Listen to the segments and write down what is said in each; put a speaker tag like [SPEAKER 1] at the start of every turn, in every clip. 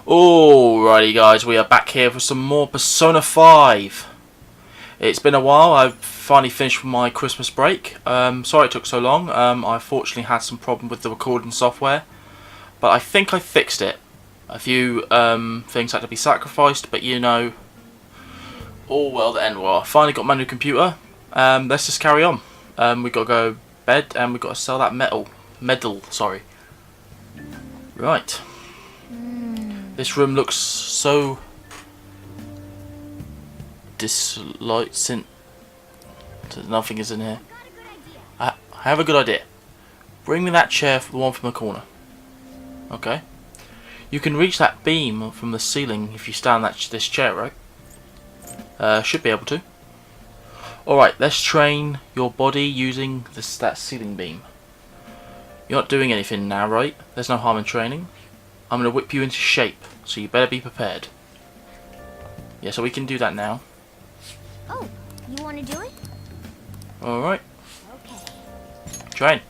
[SPEAKER 1] Alrighty guys, we are back here for some more Persona 5. It's been a while. I've finally finished my Christmas break. Sorry it took so long. I fortunately had some problem with the recording software, but I think I fixed it. A few things had to be sacrificed, but you know, all well that end well. I finally got my new computer. Let's just carry on. We got to go bed and we got to sell that medal. Sorry. Right. This room looks so dislighting. Nothing is in here. I have a good idea. Bring me that chair, the one from the corner. Okay. You can reach that beam from the ceiling if you stand this chair, right? Should be able to. Alright, let's train your body using that ceiling beam. You're not doing anything now, right? There's no harm in training. I'm going to whip you into shape, so you better be prepared. Yeah, so we can do that now.
[SPEAKER 2] Oh, you want to do it?
[SPEAKER 1] Alright.
[SPEAKER 2] Okay.
[SPEAKER 1] Train.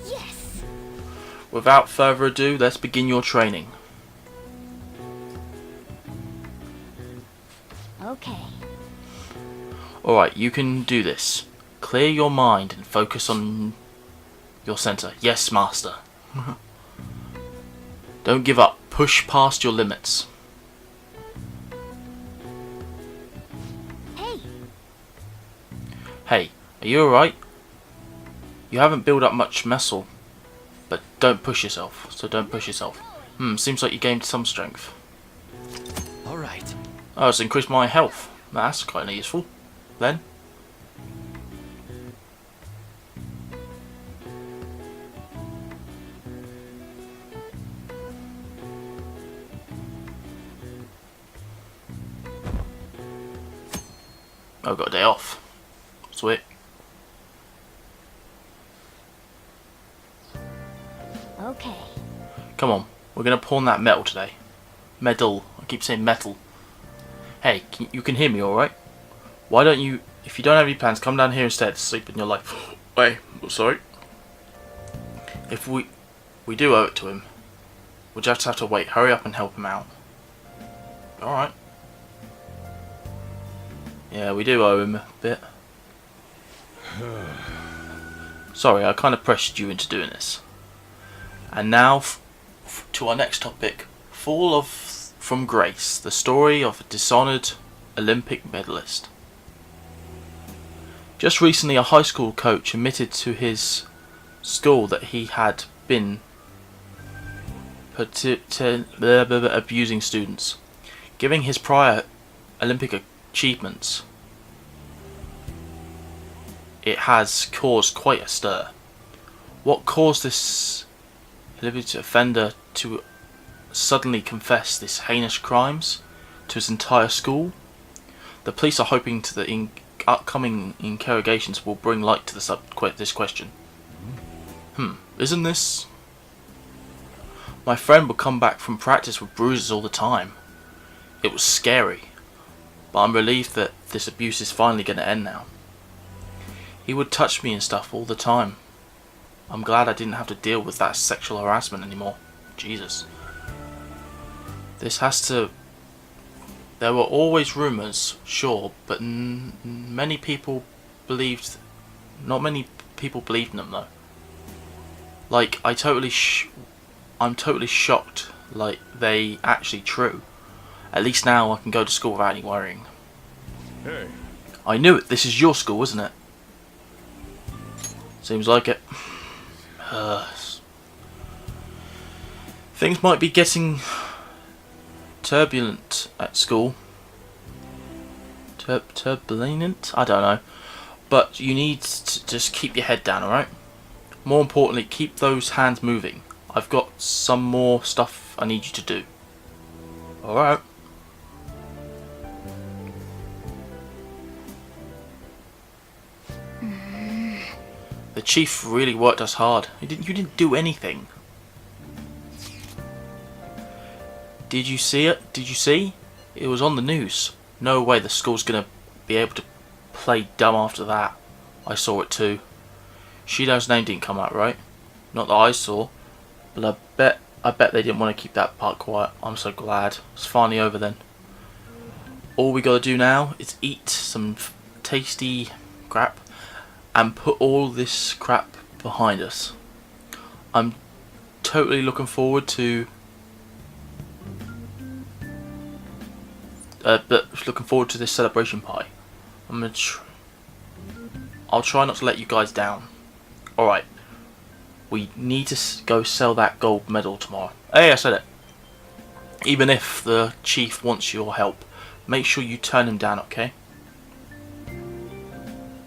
[SPEAKER 2] Yes!
[SPEAKER 1] Without further ado, let's begin your training.
[SPEAKER 2] Okay.
[SPEAKER 1] Alright, you can do this. Clear your mind and focus on your center. Yes, master. Don't give up. Push past your limits.
[SPEAKER 2] Hey!
[SPEAKER 1] Hey, are you alright? You haven't built up much muscle, but don't push yourself. So don't push yourself. Seems like you gained some strength.
[SPEAKER 3] Alright.
[SPEAKER 1] Oh, it's increased my health. That's kind of useful. Then. I've got a day off. Sweet.
[SPEAKER 2] Okay.
[SPEAKER 1] Come on, we're gonna pawn that metal today. Medal. I keep saying metal. Hey, you can hear me, alright? Why don't you, if you don't have any plans, come down here instead. Sleep in your life. Wait, sorry. If we do owe it to him, we'll just have to wait. Hurry up and help him out. Alright. Yeah, we do owe him a bit. Sorry, I kind of pressured you into doing this. And now, to our next topic. Fall from Grace. The story of a dishonoured Olympic medalist. Just recently, a high school coach admitted to his school that he had been abusing students. Given his prior Olympic achievements, it has caused quite a stir. What caused this alleged offender to suddenly confess this heinous crimes to his entire school? The police are hoping to the upcoming interrogations will bring light to this question. Isn't this? My friend would come back from practice with bruises all the time. It was scary. But I'm relieved that this abuse is finally going to end now. He would touch me and stuff all the time. I'm glad I didn't have to deal with that sexual harassment anymore. Jesus. This has to... There were always rumours, sure, but many people believed... Not many people believed in them though. Like, I'm totally shocked, like, they actually true. At least now I can go to school without any worrying.
[SPEAKER 3] Hey.
[SPEAKER 1] I knew it. This is your school, isn't it? Seems like it. Things might be getting turbulent at school. Turbulent? I don't know. But you need to just keep your head down, alright? More importantly, keep those hands moving. I've got some more stuff I need you to do. Alright. The chief really worked us hard. You didn't do anything. Did you see it? Did you see? It was on the news. No way the school's gonna be able to play dumb after that. I saw it too. Shido's name didn't come out, right? Not that I saw, but I bet they didn't want to keep that part quiet. I'm so glad. It's finally over then. All we gotta do now is eat some tasty crap and put all this crap behind us. I'm totally looking forward to this celebration party. I'll try not to let you guys down. Alright. We need to go sell that gold medal tomorrow. Hey, I said it. Even if the chief wants your help, make sure you turn him down, okay?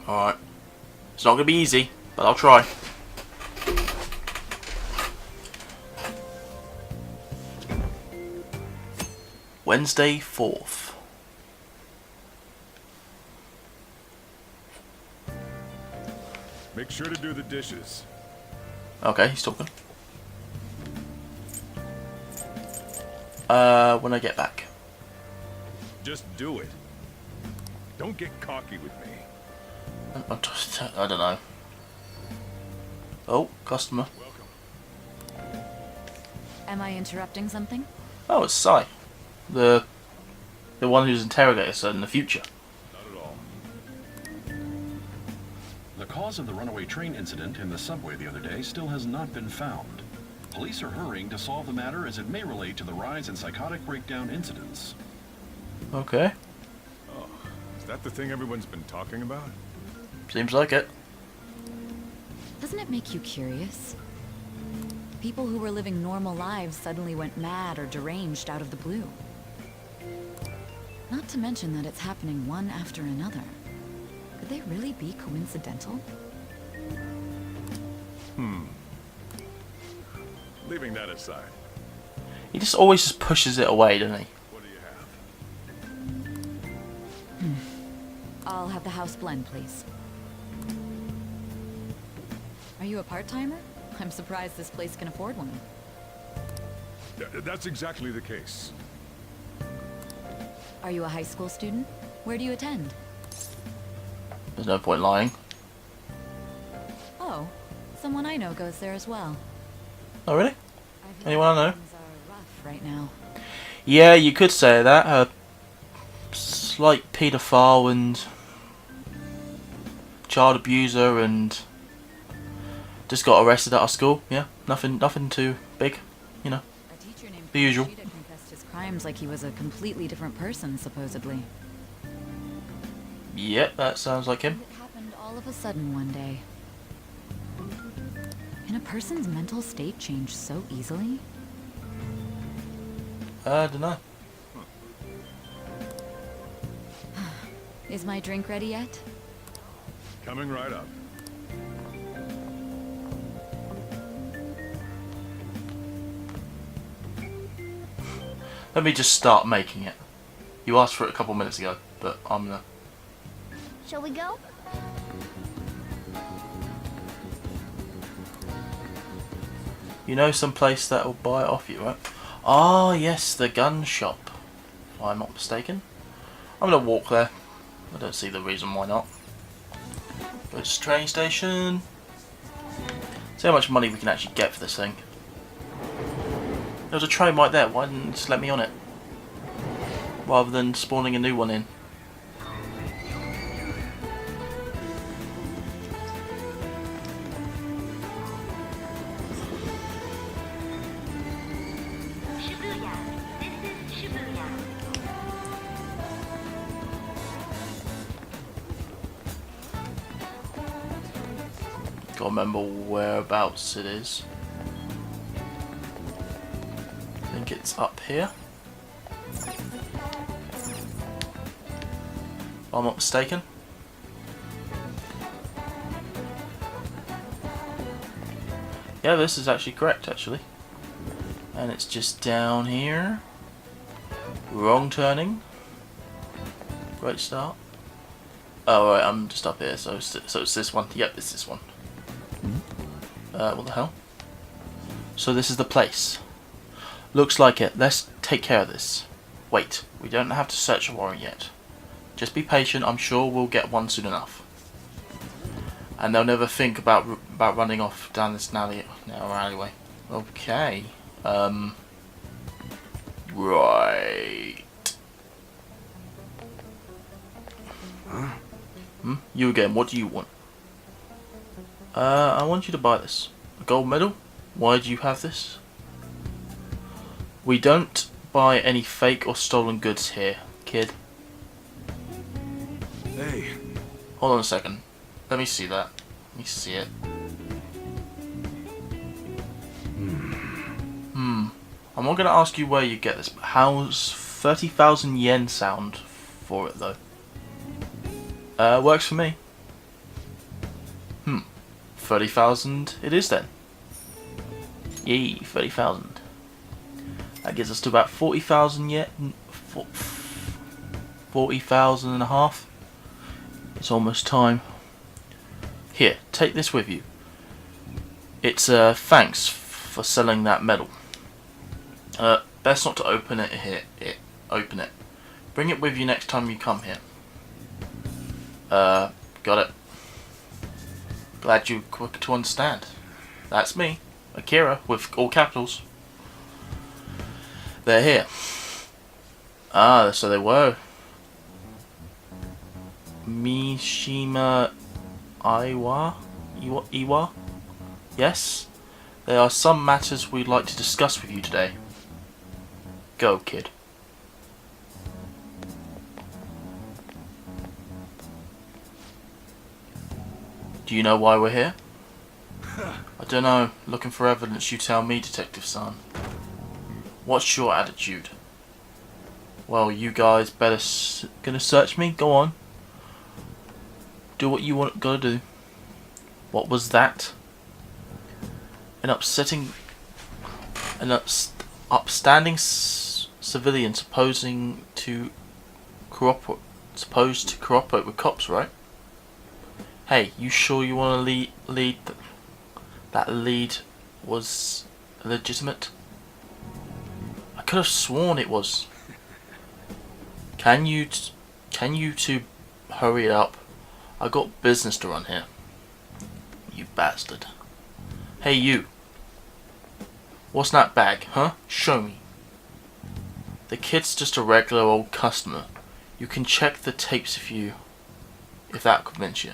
[SPEAKER 1] Alright. It's not going to be easy, but I'll try. Wednesday 4th.
[SPEAKER 3] Make sure to do the dishes.
[SPEAKER 1] Okay, he's talking. When I get back.
[SPEAKER 3] Just do it. Don't get cocky with me.
[SPEAKER 1] I don't know. Oh, customer.
[SPEAKER 3] Welcome.
[SPEAKER 4] Am I interrupting something?
[SPEAKER 1] Oh, it's Sai. The one who's interrogated us in the future.
[SPEAKER 3] Not at all.
[SPEAKER 5] The cause of the runaway train incident in the subway the other day still has not been found. Police are hurrying to solve the matter as it may relate to the rise in psychotic breakdown incidents.
[SPEAKER 1] Okay.
[SPEAKER 3] Oh, is that the thing everyone's been talking about?
[SPEAKER 1] Seems like it.
[SPEAKER 4] Doesn't it make you curious? People who were living normal lives suddenly went mad or deranged out of the blue. Not to mention that it's happening one after another. Could they really be coincidental?
[SPEAKER 3] Leaving that aside,
[SPEAKER 1] He just always just pushes it away, doesn't he?
[SPEAKER 3] what do you have?
[SPEAKER 4] I'll have the house blend, please. Are you a part-timer? I'm surprised this place can afford one.
[SPEAKER 3] That's exactly the case.
[SPEAKER 4] Are you a high school student? Where do you attend?
[SPEAKER 1] There's no point lying.
[SPEAKER 4] Oh, someone I know goes there as well.
[SPEAKER 1] Oh, really?
[SPEAKER 4] I've heard
[SPEAKER 1] Anyone I know?
[SPEAKER 4] things are rough right now.
[SPEAKER 1] Yeah, you could say that. A slight paedophile and child abuser and just got arrested at our school. Yeah, nothing too big, you know.
[SPEAKER 4] A teacher named
[SPEAKER 1] The usual.
[SPEAKER 4] Rashida confessed his crimes like he was a completely different person, supposedly.
[SPEAKER 1] Yep, that sounds like him.
[SPEAKER 4] It happened all of a sudden one day. Can a person's mental state change so easily?
[SPEAKER 1] I don't know.
[SPEAKER 4] Is my drink ready yet?
[SPEAKER 3] Coming right up.
[SPEAKER 1] Let me just start making it. You asked for it a couple minutes ago, but I'm gonna.
[SPEAKER 2] Shall we go?
[SPEAKER 1] You know some place that will buy it off you, right? Ah, yes, the gun shop. If I'm not mistaken. I'm gonna walk there. I don't see the reason why not. Go to the train station. See how much money we can actually get for this thing. There was a train right there. Why didn't it just let me on it? Rather than spawning a new one in.
[SPEAKER 6] Shibuya. This is Shibuya.
[SPEAKER 1] Gotta remember whereabouts it is. I think it's up here. If I'm not mistaken. Yeah, this is actually correct, actually. And it's just down here. Wrong turning. Great start. Oh, right, I'm just up here, so it's this one. Yep, it's this one. What the hell? So this is the place. Looks like it. Let's take care of this. Wait, we don't have to search a warrant yet. Just be patient, I'm sure we'll get one soon enough. and they'll never think about running off down this narrow alleyway. Okay. Right. You again. What do you want? I want you to buy this. A gold medal? Why do you have this? We don't buy any fake or stolen goods here, kid.
[SPEAKER 3] Hey,
[SPEAKER 1] Hold on a second. Let me see that. Let me see it. I'm not going to ask you where you get this, but how's 30,000 yen sound for it, though? Works for me. 30,000 it is then. Yay, 30,000. That gives us to about 40,000 yet. 40,000 and a half. It's almost time. Here, take this with you. It's thanks for selling that medal. Best not to open it here. Open it. Bring it with you next time you come here. Got it. Glad you're quick to understand. That's me, Akira, with all capitals. They're here. Ah, so they were. Mishima Iwa? Yes? There are some matters we'd like to discuss with you today. Go, kid. Do you know why we're here? I don't know. Looking for evidence, you tell me, Detective-san. What's your attitude? Well, you guys better gonna search me? Go on. Do what you gotta do. What was that? An upstanding civilian supposed to cooperate with cops, right? Hey, you sure you want to lead that lead was legitimate? I could have sworn it was. Can you two hurry it up? I got business to run here. You bastard. Hey you. What's in that bag, huh? Show me. The kid's just a regular old customer. You can check the tapes if that convinces you.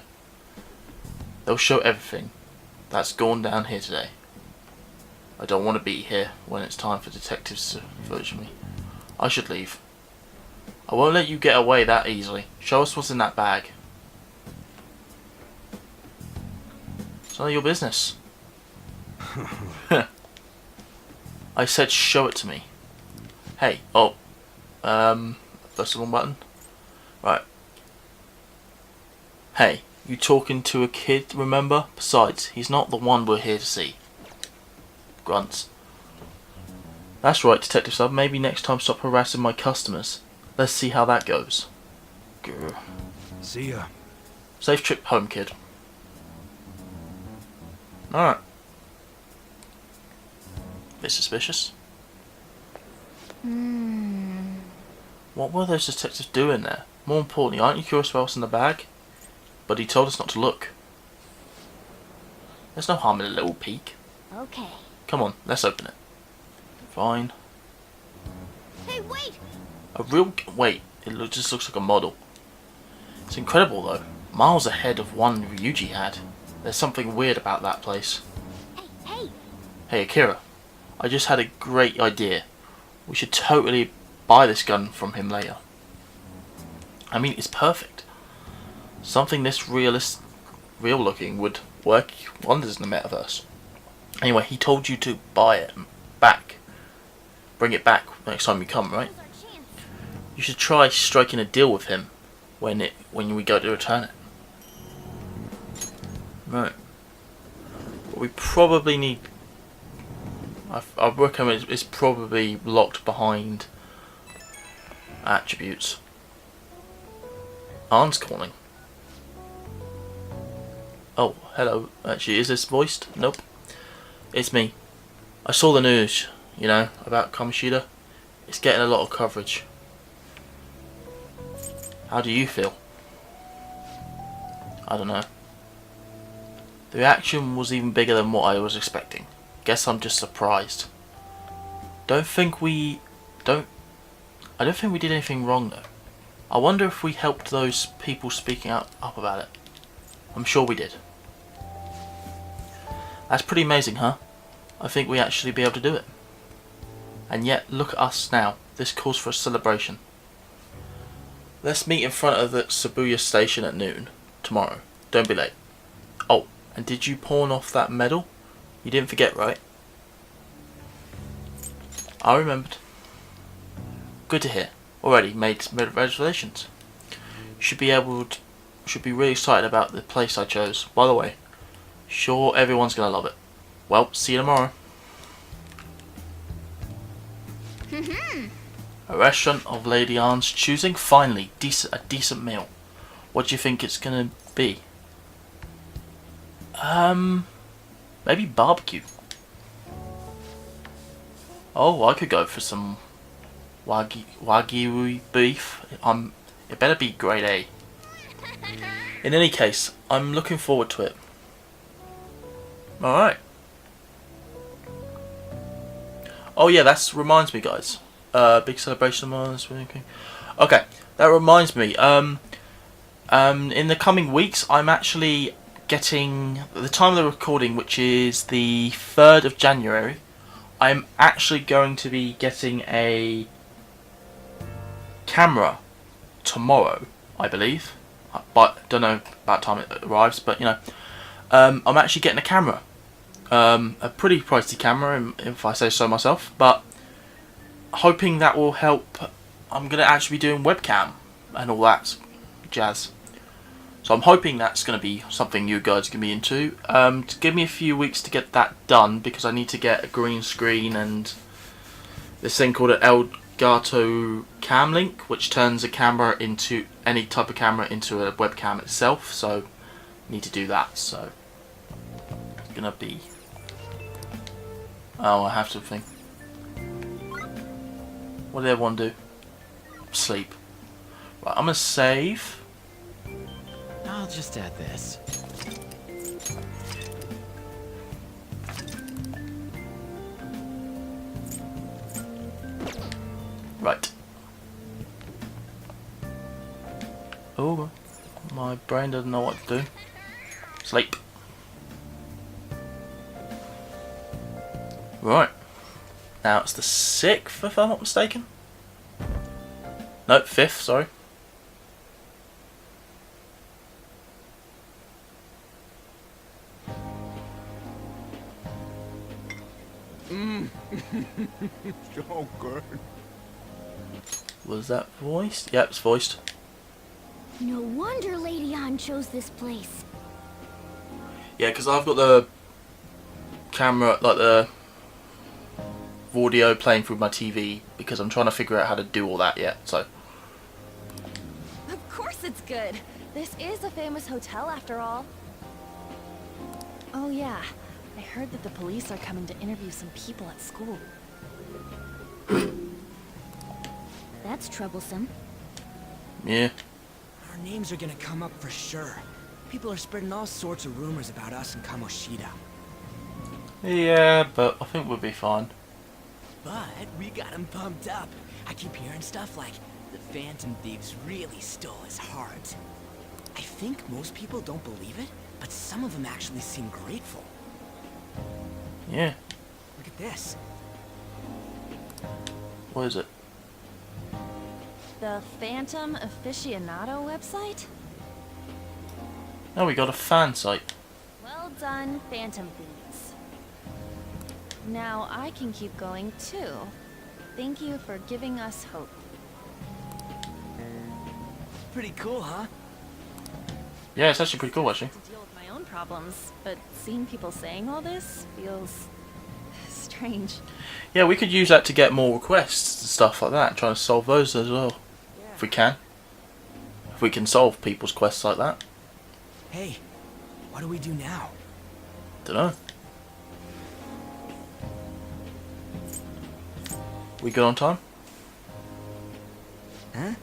[SPEAKER 1] They'll show everything that's gone down here today. I don't want to be here when it's time for detectives to search me. I should leave. I won't let you get away that easily. Show us what's in that bag. It's none of your business. I said show it to me. Hey, press the wrong button. Right. Hey, you talking to a kid, remember? Besides, he's not the one we're here to see. Grunts. That's right, Detective Sub. Maybe next time stop harassing my customers. Let's see how that goes. Grr.
[SPEAKER 3] see ya.
[SPEAKER 1] Safe trip home, kid. Alright. Bit suspicious. What were those detectives doing there? More importantly, aren't you curious about what's in the bag? But he told us not to look. There's no harm in a little peek.
[SPEAKER 2] Okay.
[SPEAKER 1] Come on, let's open it. Fine.
[SPEAKER 2] Hey, wait!
[SPEAKER 1] Wait, just looks like a model. It's incredible though. Miles ahead of one Ryuji had. There's something weird about that place.
[SPEAKER 2] Hey!
[SPEAKER 1] Hey Akira, I just had a great idea. We should totally buy this gun from him later. I mean, it's perfect. Something this real looking would work wonders in the metaverse. Anyway, he told you to buy it back. Bring it back next time you come, right? You should try striking a deal with him when we go to return it. Right. What we probably need. I recommend it's probably locked behind attributes. Arn's calling. Oh, hello. Actually, is this voiced? Nope. It's me. I saw the news, about Kamoshida. It's getting a lot of coverage. How do you feel? I don't know. The reaction was even bigger than what I was expecting. Guess I'm just surprised. I don't think we did anything wrong though. I wonder if we helped those people speaking up about it. I'm sure we did. That's pretty amazing, huh? I think we actually be able to do it. And yet, look at us now. This calls for a celebration. Let's meet in front of the Shibuya station at noon tomorrow. Don't be late. Oh, and did you pawn off that medal? You didn't forget, right? I remembered. Good to hear. Already made reservations. Should be really excited about the place I chose. By the way, sure everyone's gonna love it. Well, see you tomorrow. A restaurant of Lady Anne's choosing. Finally, a decent meal. What do you think it's gonna be? Maybe barbecue. Oh, I could go for some wagyu beef. It better be grade A. In any case, I'm looking forward to it. Alright. Oh yeah, that reminds me, guys. Big celebration of this week. Okay, that reminds me. In the coming weeks, I'm actually getting the time of the recording, which is the 3rd of January. I'm actually going to be getting a camera tomorrow, I believe. But don't know about time it arrives. But you know, I'm actually getting a camera. A pretty pricey camera, if I say so myself, but hoping that will help. I'm going to actually be doing webcam and all that jazz. So I'm hoping that's going to be something you guys can be into. Give me a few weeks to get that done, because I need to get a green screen and this thing called an Elgato Cam Link, which turns a camera into any type of camera into a webcam itself. So I need to do that. So it's going to be... Oh, I have to think. What did everyone do? Sleep. Right, I'm gonna save.
[SPEAKER 7] I'll just add this.
[SPEAKER 1] Right. Oh, my brain doesn't know what to do. Sleep. Right. Now it's the 6th, if I'm not mistaken. No, 5th, sorry.
[SPEAKER 3] So good.
[SPEAKER 1] Was that voiced? Yep, it's voiced.
[SPEAKER 2] No wonder Lady Anne chose this place.
[SPEAKER 1] Yeah, because I've got the camera, like the audio playing through my TV, because I'm trying to figure out how to do all that yet, so.
[SPEAKER 8] Of course it's good. This is a famous hotel after all. Oh yeah, I heard that the police are coming to interview some people at school.
[SPEAKER 2] That's troublesome.
[SPEAKER 1] Yeah.
[SPEAKER 7] Our names are gonna come up for sure. People are spreading all sorts of rumors about us and Kamoshida.
[SPEAKER 1] Yeah, but I think we'll be fine.
[SPEAKER 7] But we got him pumped up. I keep hearing stuff like, the Phantom Thieves really stole his heart. I think most people don't believe it, but some of them actually seem grateful.
[SPEAKER 1] Yeah.
[SPEAKER 7] Look at this.
[SPEAKER 1] What is it?
[SPEAKER 8] The Phantom Aficionado website?
[SPEAKER 1] Oh, we got a fan site.
[SPEAKER 8] Well done, Phantom Thieves. Now I can keep going too. Thank you for giving us hope.
[SPEAKER 7] Pretty cool, huh?
[SPEAKER 1] Yeah, it's actually pretty cool, actually.
[SPEAKER 8] To deal with my own problems, but seeing people saying all this feels strange.
[SPEAKER 1] Yeah, we could use that to get more requests and stuff like that, trying to solve those as well.
[SPEAKER 7] Yeah.
[SPEAKER 1] If we can. If we can solve people's quests like that.
[SPEAKER 7] Hey, what do we do now?
[SPEAKER 1] Dunno. We good on time?
[SPEAKER 7] Huh?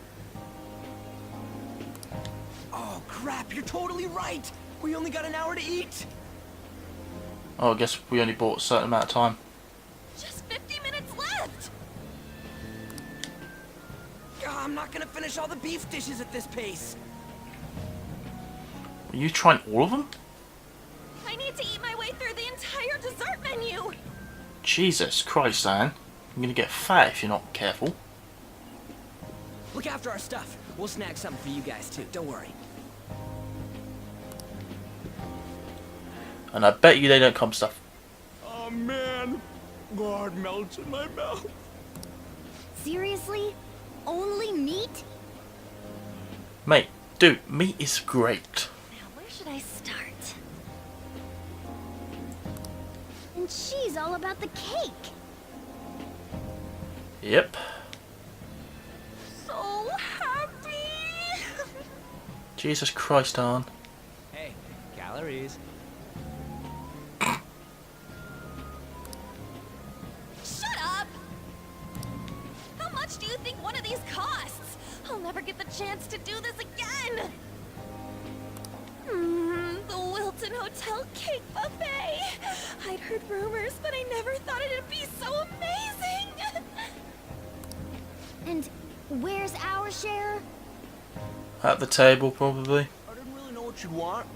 [SPEAKER 7] Oh crap, you're totally right! We only got an hour to eat!
[SPEAKER 1] Oh, I guess we only bought a certain amount of time.
[SPEAKER 8] Just 50 minutes left!
[SPEAKER 7] I'm not gonna finish all the beef dishes at this pace.
[SPEAKER 1] Are you trying all of them?
[SPEAKER 8] I need to eat my way through the entire dessert menu!
[SPEAKER 1] Jesus Christ, Anne. You're gonna get fat if you're not careful.
[SPEAKER 7] Look after our stuff. We'll snag something for you guys too, don't worry.
[SPEAKER 1] And I bet you they don't come stuff.
[SPEAKER 3] Oh man, God melts in my mouth.
[SPEAKER 2] Seriously? Only meat?
[SPEAKER 1] Mate, dude, meat is great.
[SPEAKER 8] Now, where should I start?
[SPEAKER 2] And she's all about the cake.
[SPEAKER 1] Yep.
[SPEAKER 8] So happy!
[SPEAKER 1] Jesus Christ, Anne.
[SPEAKER 7] Hey, calories.
[SPEAKER 8] Shut up! How much do you think one of these costs? I'll never get the chance to do this again! The Wilton Hotel Cake Buffet! I'd heard rumors, but I never thought it'd be so amazing!
[SPEAKER 2] And where's our share?
[SPEAKER 1] At the table, probably.
[SPEAKER 7] I didn't really know what you'd want,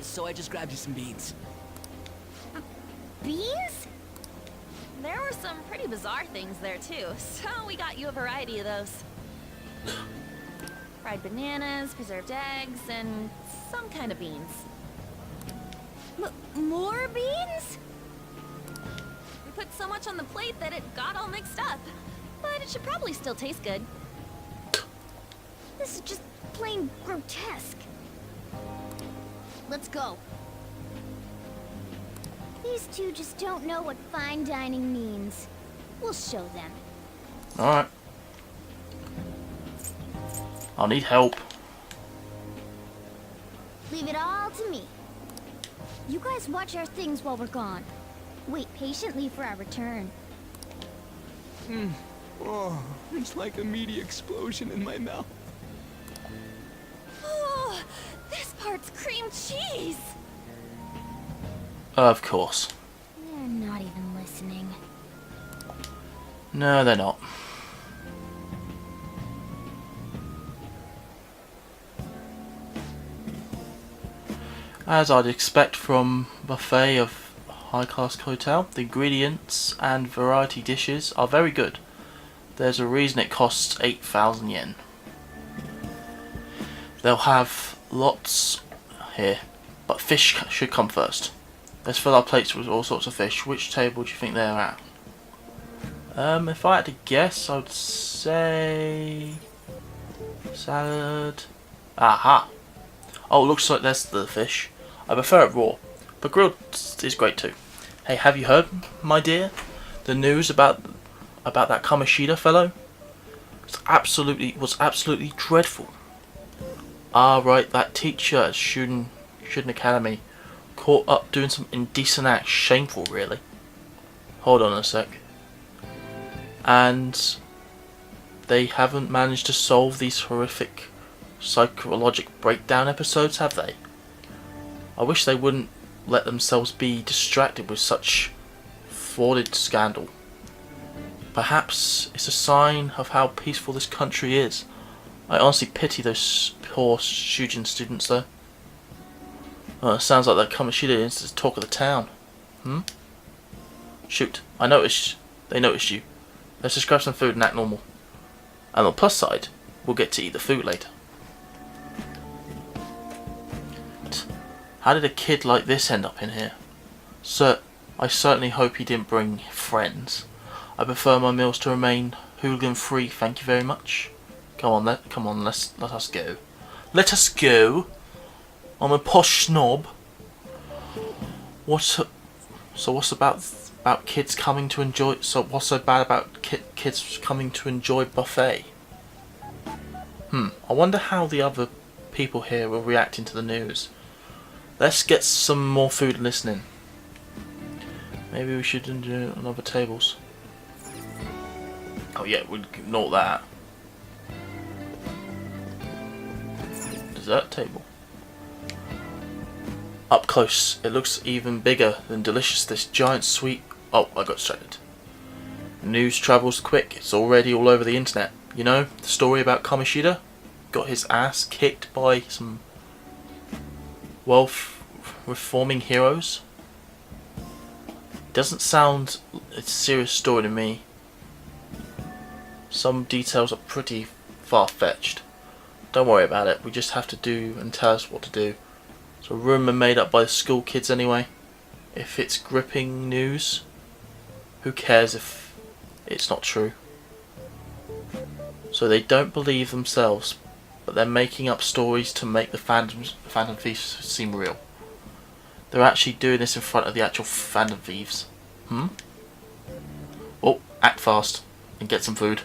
[SPEAKER 7] so I just grabbed you some beans.
[SPEAKER 2] Beans?
[SPEAKER 8] There were some pretty bizarre things there too, so we got you a variety of those. Fried bananas, preserved eggs, and some kind of beans.
[SPEAKER 2] More beans?
[SPEAKER 8] We put so much on the plate that it got all mixed up. But it should probably still taste good.
[SPEAKER 2] This is just plain grotesque. Let's go. These two just don't know what fine dining means. We'll show them.
[SPEAKER 1] Alright. I'll need help.
[SPEAKER 2] Leave it all to me. You guys watch our things while we're gone. Wait patiently for our return.
[SPEAKER 7] Oh, it's like a meaty explosion in my mouth.
[SPEAKER 8] Oh, this part's cream cheese!
[SPEAKER 1] Of course.
[SPEAKER 2] They're not even listening.
[SPEAKER 1] No, they're not. As I'd expect from a buffet of high-class hotel, the ingredients and variety dishes are very good. There's a reason it costs 8,000 yen. They'll have lots here, but fish should come first. Let's fill our plates with all sorts of fish. Which table do you think they're at? If I had to guess, I would say salad. Aha! Oh, looks like that's the fish. I prefer it raw, but grilled is great too. Hey, have you heard, my dear, the news about that Kamoshida fellow? Was absolutely dreadful. Ah, right, that teacher at Shuden Academy caught up doing some indecent acts. Shameful, really. Hold on a sec. And they haven't managed to solve these horrific psychological breakdown episodes, have they? I wish they wouldn't let themselves be distracted with such frauded scandal. Perhaps it's a sign of how peaceful this country is. I honestly pity those poor Shujin students, though. Oh, it sounds like that Kamoshida is the talk of the town. Shoot, they noticed you. Let's just grab some food and act normal. And on the plus side, we'll get to eat the food later. How did a kid like this end up in here? Sir, I certainly hope he didn't bring friends. I prefer my meals to remain hooligan-free, thank you very much. Come on, let us go. Let us go. I'm a posh snob. What's about kids coming to enjoy? So what's so bad about kids coming to enjoy buffet? I wonder how the other people here will react to the news. Let's get some more food and listening. Maybe we should do it on other tables. Oh yeah, we'll ignore that. Dessert table. Up close, it looks even bigger than delicious. This giant sweet... Oh, I got distracted. News travels quick. It's already all over the internet. You know, the story about Kamoshida? Got his ass kicked by some wealth reforming heroes? Doesn't sound a serious story to me. Some details are pretty far-fetched. Don't worry about it. We just have to do and tell us what to do. It's a rumour made up by the school kids anyway. If it's gripping news, who cares if it's not true? So they don't believe themselves, but they're making up stories to make the Phantom Thieves seem real. They're actually doing this in front of the actual Phantom Thieves. Oh, act fast and get some food.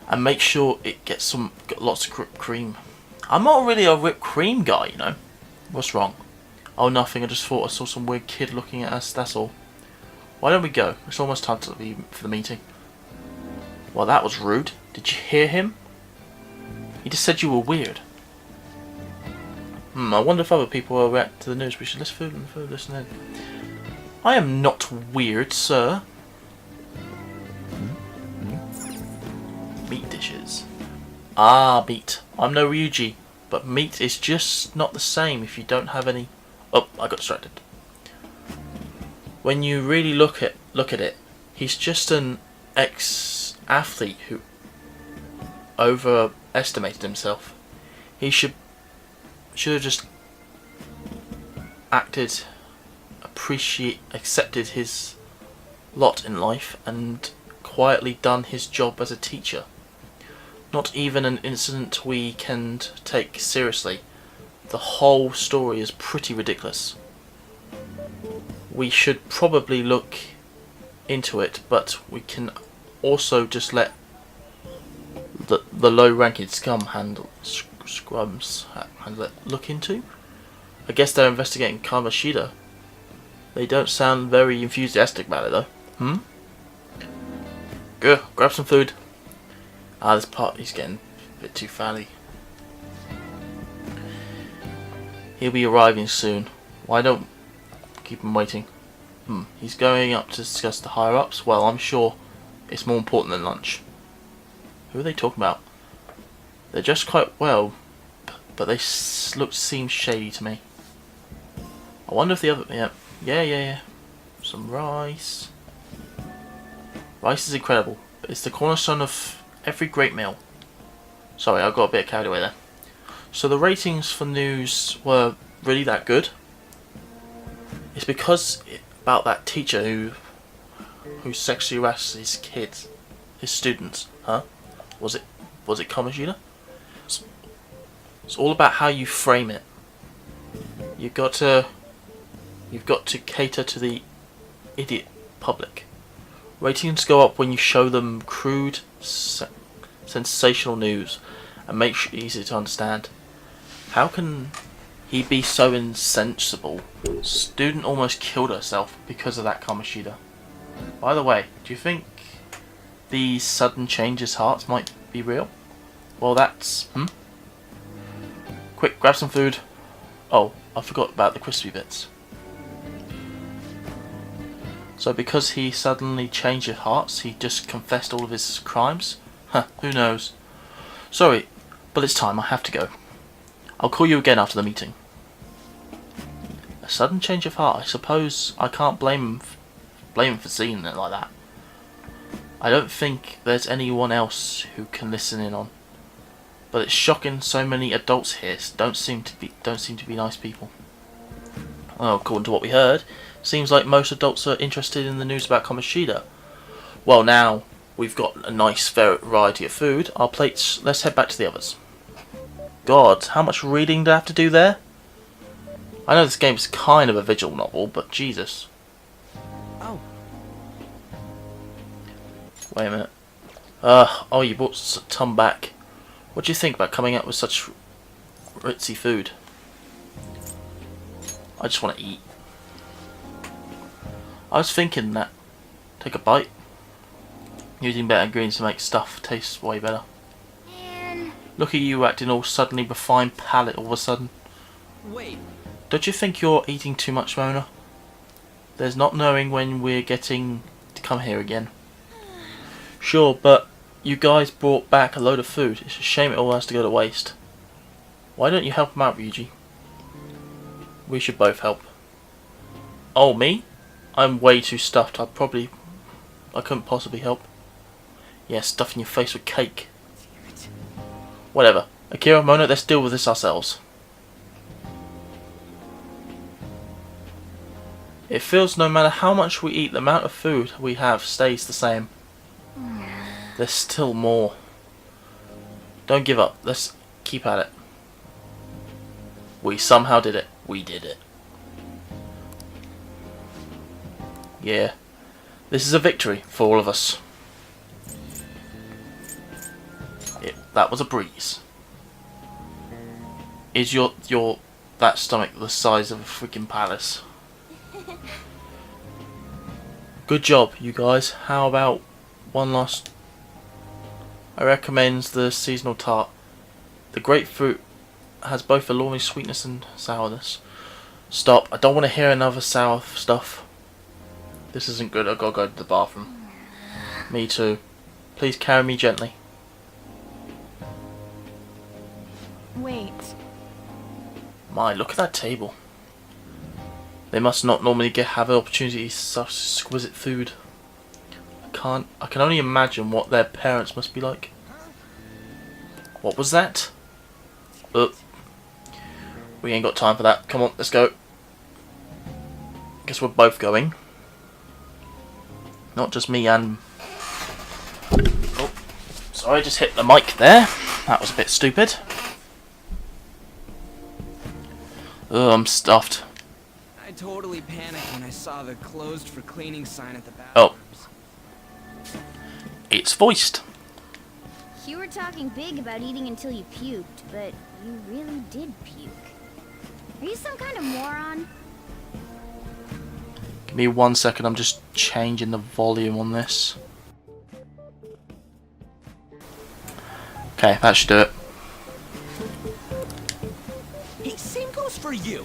[SPEAKER 1] And make sure it gets lots of whipped cream. I'm not really a whipped cream guy, you know. What's wrong? Oh, nothing. I just thought I saw some weird kid looking at us, that's all. Why don't we go? It's almost time for the meeting. Well, that was rude. Did you hear him? He just said you were weird. I wonder if other people will react to the news. We should listen in. I am not weird, sir. Meat dishes. Ah, meat. I'm no Ryuji, but meat is just not the same if you don't have any... Oh, I got distracted. When you really look at it, he's just an ex-athlete who overestimated himself. He should have just accepted his lot in life and quietly done his job as a teacher. Not even an incident we can take seriously. The whole story is pretty ridiculous. We should probably look into it, but we can also just let the low-ranking scrums handle it. Look into? I guess they're investigating Kamoshida. They don't sound very enthusiastic about it though. Go, grab some food. Ah, this party's getting a bit too fatty. He'll be arriving soon. Why don't keep him waiting? He's going up to discuss the higher-ups. Well, I'm sure it's more important than lunch. Who are they talking about? They're dressed quite well, but they seem shady to me. I wonder if the other... Yeah. Some rice. Rice is incredible. It's the cornerstone of every great meal. Sorry, I got a bit carried away there. So the ratings for news were really that good? It's because about that teacher who sexually harassed his kids, his students, huh? Was it Kamoshida? It's all about how you frame it. You've got to cater to the idiot public. Ratings go up when you show them crude, sensational news and make it easy to understand. How can he be so insensible? Student almost killed herself because of that Kamoshida. By the way, do you think these sudden changes hearts might be real? Well, that's... Quick, grab some food. Oh, I forgot about the crispy bits. So because he suddenly changed his hearts, he just confessed all of his crimes? Who knows? Sorry, but it's time, I have to go. I'll call you again after the meeting. A sudden change of heart, I suppose I can't blame him for seeing it like that. I don't think there's anyone else who can listen in on. But it's shocking so many adults here don't seem to be nice people. Well, according to what we heard, seems like most adults are interested in the news about Kamoshida. Well, now we've got a nice variety of food, our plates, let's head back to the others. God, how much reading do I have to do there? I know this game is kind of a visual novel, but Jesus.
[SPEAKER 7] Oh.
[SPEAKER 1] Wait a minute. Oh, you brought Tom back. What do you think about coming up with such ritzy food? I just want to eat. I was thinking that. Take a bite. Using better ingredients to make stuff taste way better.
[SPEAKER 2] Man.
[SPEAKER 1] Look at you acting all suddenly refined palate all of a sudden.
[SPEAKER 7] Wait,
[SPEAKER 1] Don't you think you're eating too much, Mona? There's not knowing when we're getting to come here again. Sure, but you guys brought back a load of food. It's a shame it all has to go to waste. Why don't you help him out, Ryuji? We should both help. Oh, me? I'm way too stuffed. I couldn't possibly help. Yeah, stuffing your face with cake. Whatever. Akira, Mona, let's deal with this ourselves. It feels no matter how much we eat, the amount of food we have stays the same. There's still more. Don't give up. Let's keep at it. We somehow did it. We did it. Yeah. This is a victory for all of us. That was a breeze. Is that stomach the size of a freaking palace? Good job, you guys. How about one last? I recommend the seasonal tart. The grapefruit has both alluring sweetness and sourness. Stop. I don't want to hear another sour stuff. This isn't good. I've got to go to the bathroom. Me too. Please carry me gently.
[SPEAKER 8] Wait.
[SPEAKER 1] My, look at that table. They must not normally have the opportunity to eat such exquisite food. I can only imagine what their parents must be like. What was that? We ain't got time for that. Come on, let's go. Guess we're both going. Not just me and... Oh, sorry, I just hit the mic there. That was a bit stupid. Oh, I'm stuffed.
[SPEAKER 7] I totally panicked when I saw the closed for cleaning sign at the
[SPEAKER 1] Oh.
[SPEAKER 7] bathrooms.
[SPEAKER 1] It's voiced.
[SPEAKER 2] You were talking big about eating until you puked, but you really did puke. Are you some kind of moron?
[SPEAKER 1] Give me 1 second, I'm just changing the volume on this. Okay, that should do it.
[SPEAKER 7] Hey, same goes for you.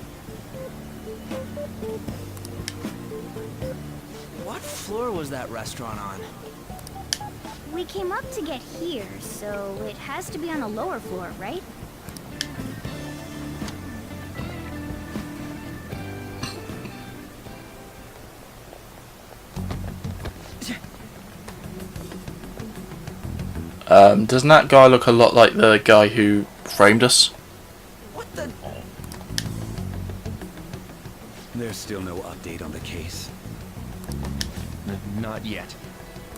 [SPEAKER 7] What floor was that restaurant on?
[SPEAKER 2] We came up to get here, so it has to be on the lower floor, right?
[SPEAKER 1] Doesn't that guy look a lot like the guy who framed us?
[SPEAKER 7] What the?
[SPEAKER 9] There's still no update on the case.
[SPEAKER 10] Not yet.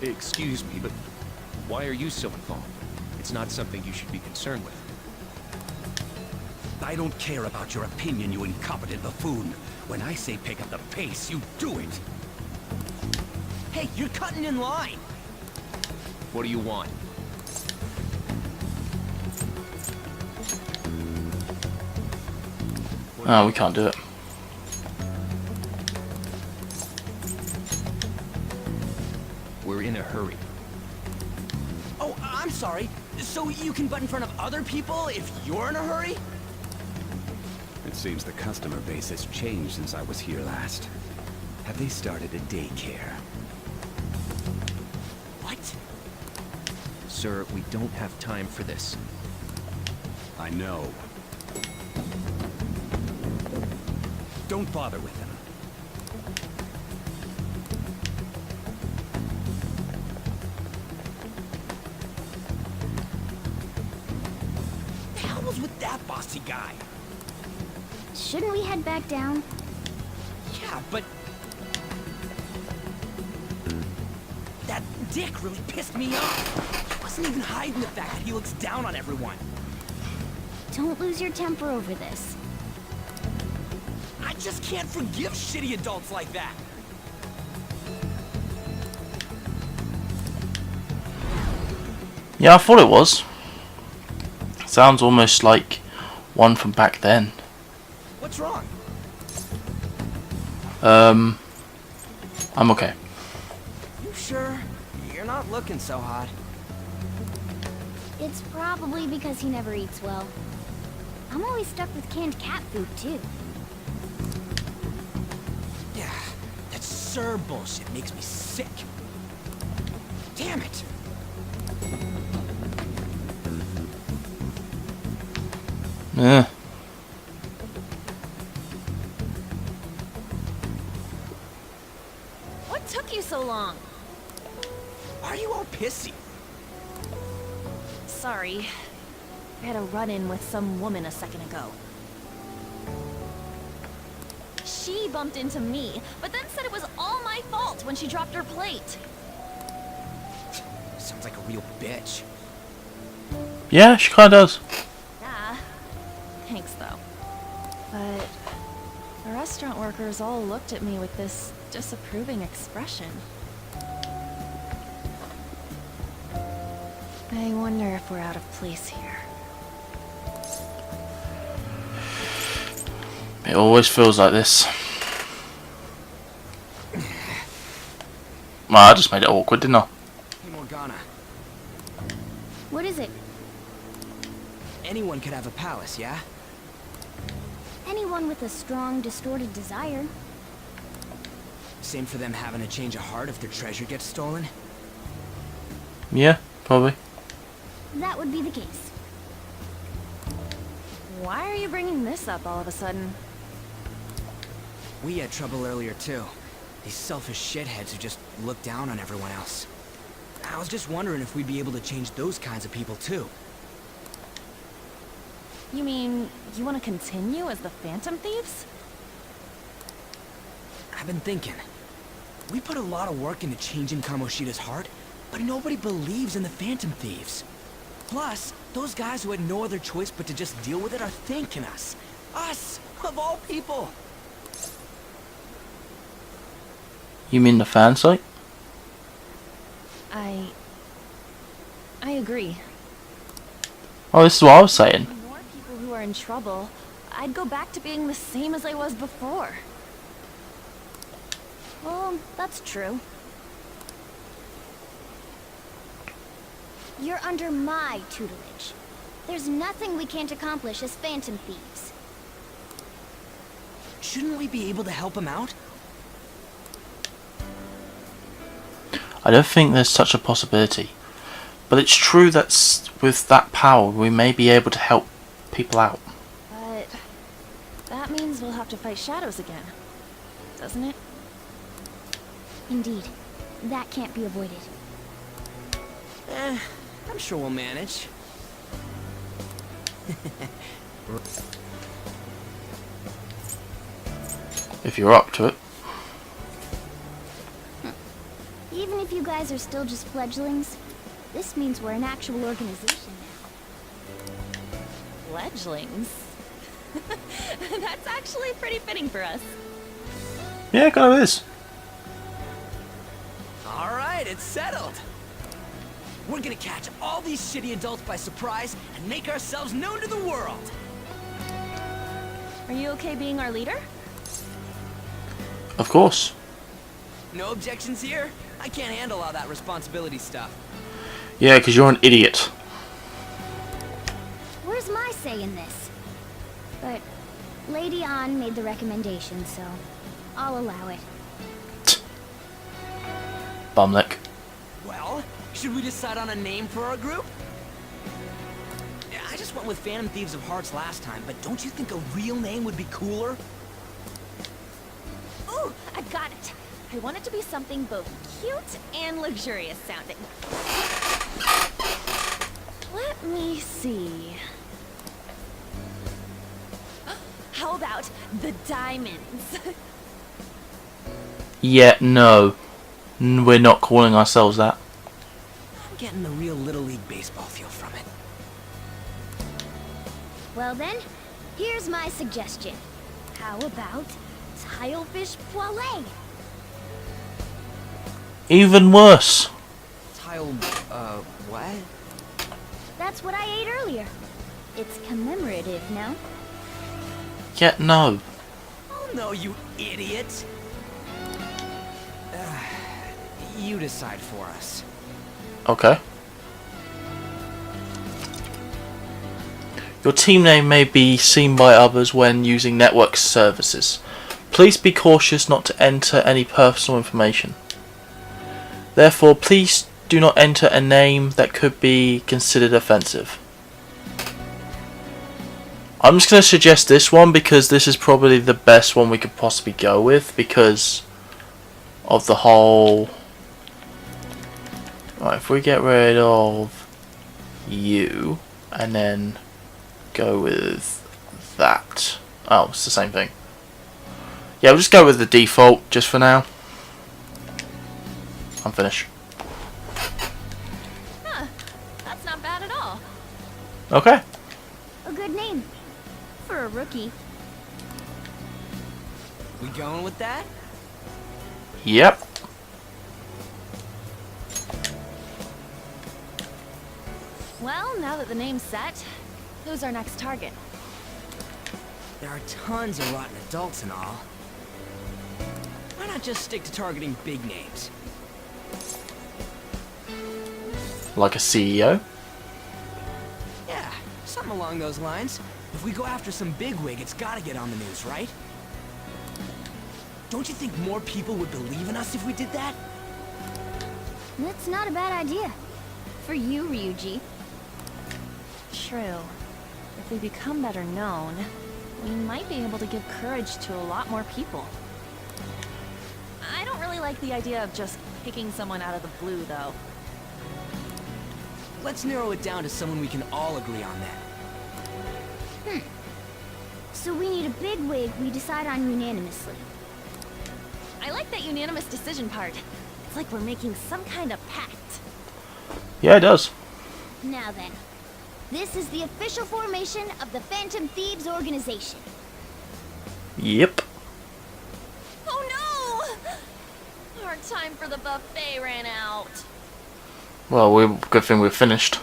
[SPEAKER 10] Excuse me, but why are you so involved? It's not something you should be concerned with.
[SPEAKER 9] I don't care about your opinion, you incompetent buffoon. When I say pick up the pace, you do it.
[SPEAKER 7] Hey, you're cutting in line.
[SPEAKER 10] What do you want?
[SPEAKER 1] Oh, we can't do it.
[SPEAKER 10] We're in a hurry.
[SPEAKER 7] Oh, I'm sorry. So you can butt in front of other people if you're in a hurry?
[SPEAKER 9] It seems the customer base has changed since I was here last. Have they started a daycare?
[SPEAKER 7] What?
[SPEAKER 10] Sir, we don't have time for this.
[SPEAKER 9] I know. Don't bother with them.
[SPEAKER 7] What the hell was with that bossy guy?
[SPEAKER 2] Shouldn't we head back down?
[SPEAKER 7] Yeah, but... that dick really pissed me off. He wasn't even hiding the fact that he looks down on everyone.
[SPEAKER 2] Don't lose your temper over this.
[SPEAKER 7] I just can't forgive shitty adults like that.
[SPEAKER 1] Yeah, I thought it was. Sounds almost like one from back then.
[SPEAKER 7] What's wrong?
[SPEAKER 1] I'm okay.
[SPEAKER 7] You sure? You're not looking so hot.
[SPEAKER 2] It's probably because he never eats well. I'm always stuck with canned cat food, too.
[SPEAKER 7] absurd bullshit makes me sick. Damn it!
[SPEAKER 1] Yeah.
[SPEAKER 8] What took you so long?
[SPEAKER 7] Why are you all pissy?
[SPEAKER 8] Sorry. I had a run-in with some woman a second ago. She bumped into me, but then said it was all my fault when she dropped her plate.
[SPEAKER 7] Sounds like a real bitch.
[SPEAKER 1] Yeah, she kinda does.
[SPEAKER 8] Yeah. Thanks, though. But the restaurant workers all looked at me with this disapproving expression. I wonder if we're out of place here.
[SPEAKER 1] It always feels like this. Well, I just made it awkward, didn't I?
[SPEAKER 7] Hey, Morgana.
[SPEAKER 2] What is it?
[SPEAKER 7] Anyone could have a palace, yeah?
[SPEAKER 2] Anyone with a strong, distorted desire.
[SPEAKER 7] Same for them having a change of heart if their treasure gets stolen?
[SPEAKER 1] Yeah, probably.
[SPEAKER 2] That would be the case.
[SPEAKER 8] Why are you bringing this up all of a sudden?
[SPEAKER 7] We had trouble earlier, too. These selfish shitheads who just look down on everyone else. I was just wondering if we'd be able to change those kinds of people, too.
[SPEAKER 8] You mean, you want to continue as the Phantom Thieves?
[SPEAKER 7] I've been thinking. We put a lot of work into changing Kamoshida's heart, but nobody believes in the Phantom Thieves. Plus, those guys who had no other choice but to just deal with it are thanking us. Us, of all people.
[SPEAKER 1] You mean the fan site?
[SPEAKER 8] I agree.
[SPEAKER 1] Oh, this is what I was saying.
[SPEAKER 8] More people who are in trouble, I'd go back to being the same as I was before.
[SPEAKER 2] Well, that's true. You're under my tutelage. There's nothing we can't accomplish as Phantom Thieves.
[SPEAKER 7] Shouldn't we be able to help him out?
[SPEAKER 1] I don't think there's such a possibility. But it's true that with that power, we may be able to help people out.
[SPEAKER 8] But that means we'll have to fight shadows again, doesn't it?
[SPEAKER 2] Indeed. That can't be avoided.
[SPEAKER 7] I'm sure we'll manage.
[SPEAKER 1] If you're up to it.
[SPEAKER 2] Even if you guys are still just fledglings, this means we're an actual organization now.
[SPEAKER 8] Fledglings? That's actually pretty fitting for us.
[SPEAKER 1] Yeah, it kind of is.
[SPEAKER 7] Alright, it's settled. We're gonna catch all these shitty adults by surprise and make ourselves known to the world.
[SPEAKER 8] Are you okay being our leader?
[SPEAKER 1] Of course.
[SPEAKER 7] No objections here? I can't handle all that responsibility stuff.
[SPEAKER 1] Yeah, because you're an idiot.
[SPEAKER 2] Where's my say in this? But Lady An made the recommendation, so I'll allow it.
[SPEAKER 1] Bumlick.
[SPEAKER 7] Well, should we decide on a name for our group? Yeah, I just went with Phantom Thieves of Hearts last time, but don't you think a real name would be cooler?
[SPEAKER 8] Ooh, I got it. I want it to be something both cute and luxurious sounding. Let me see. How about the Diamonds?
[SPEAKER 1] Yeah, no. We're not calling ourselves that.
[SPEAKER 7] I'm getting the real Little League Baseball feel from it.
[SPEAKER 2] Well then, here's my suggestion. How about Tilefish Poêlée?
[SPEAKER 1] Even worse.
[SPEAKER 7] What?
[SPEAKER 2] That's what I ate earlier. It's commemorative, no?
[SPEAKER 1] Yeah, no.
[SPEAKER 7] Oh no, you idiot! You decide for us.
[SPEAKER 1] Okay. Your team name may be seen by others when using network services. Please be cautious not to enter any personal information. Therefore, please do not enter a name that could be considered offensive. I'm just going to suggest this one because this is probably the best one we could possibly go with because of the whole... Right, if we get rid of you and then go with that. Oh, it's the same thing. Yeah, we'll just go with the default just for now. I'm finished.
[SPEAKER 8] Huh. That's not bad at all.
[SPEAKER 1] Okay.
[SPEAKER 2] A good name. For a rookie.
[SPEAKER 7] We going with that?
[SPEAKER 1] Yep.
[SPEAKER 8] Well, now that the name's set, who's our next target?
[SPEAKER 7] There are tons of rotten adults and all. Why not just stick to targeting big names?
[SPEAKER 1] Like a CEO?
[SPEAKER 7] Yeah, something along those lines. If we go after some bigwig, it's gotta get on the news, right? Don't you think more people would believe in us if we did that?
[SPEAKER 2] That's not a bad idea. For you, Ryuji.
[SPEAKER 8] True. If we become better known, we might be able to give courage to a lot more people. I don't really like the idea of just picking someone out of the blue, though.
[SPEAKER 7] Let's narrow it down to someone we can all agree on then.
[SPEAKER 2] So we need a bigwig we decide on unanimously.
[SPEAKER 8] I like that unanimous decision part. It's like we're making some kind of pact.
[SPEAKER 1] Yeah, it does.
[SPEAKER 2] Now then, this is the official formation of the Phantom Thieves organization.
[SPEAKER 1] Yep.
[SPEAKER 8] Oh no! Our time for the buffet ran out.
[SPEAKER 1] Well, good thing we're finished.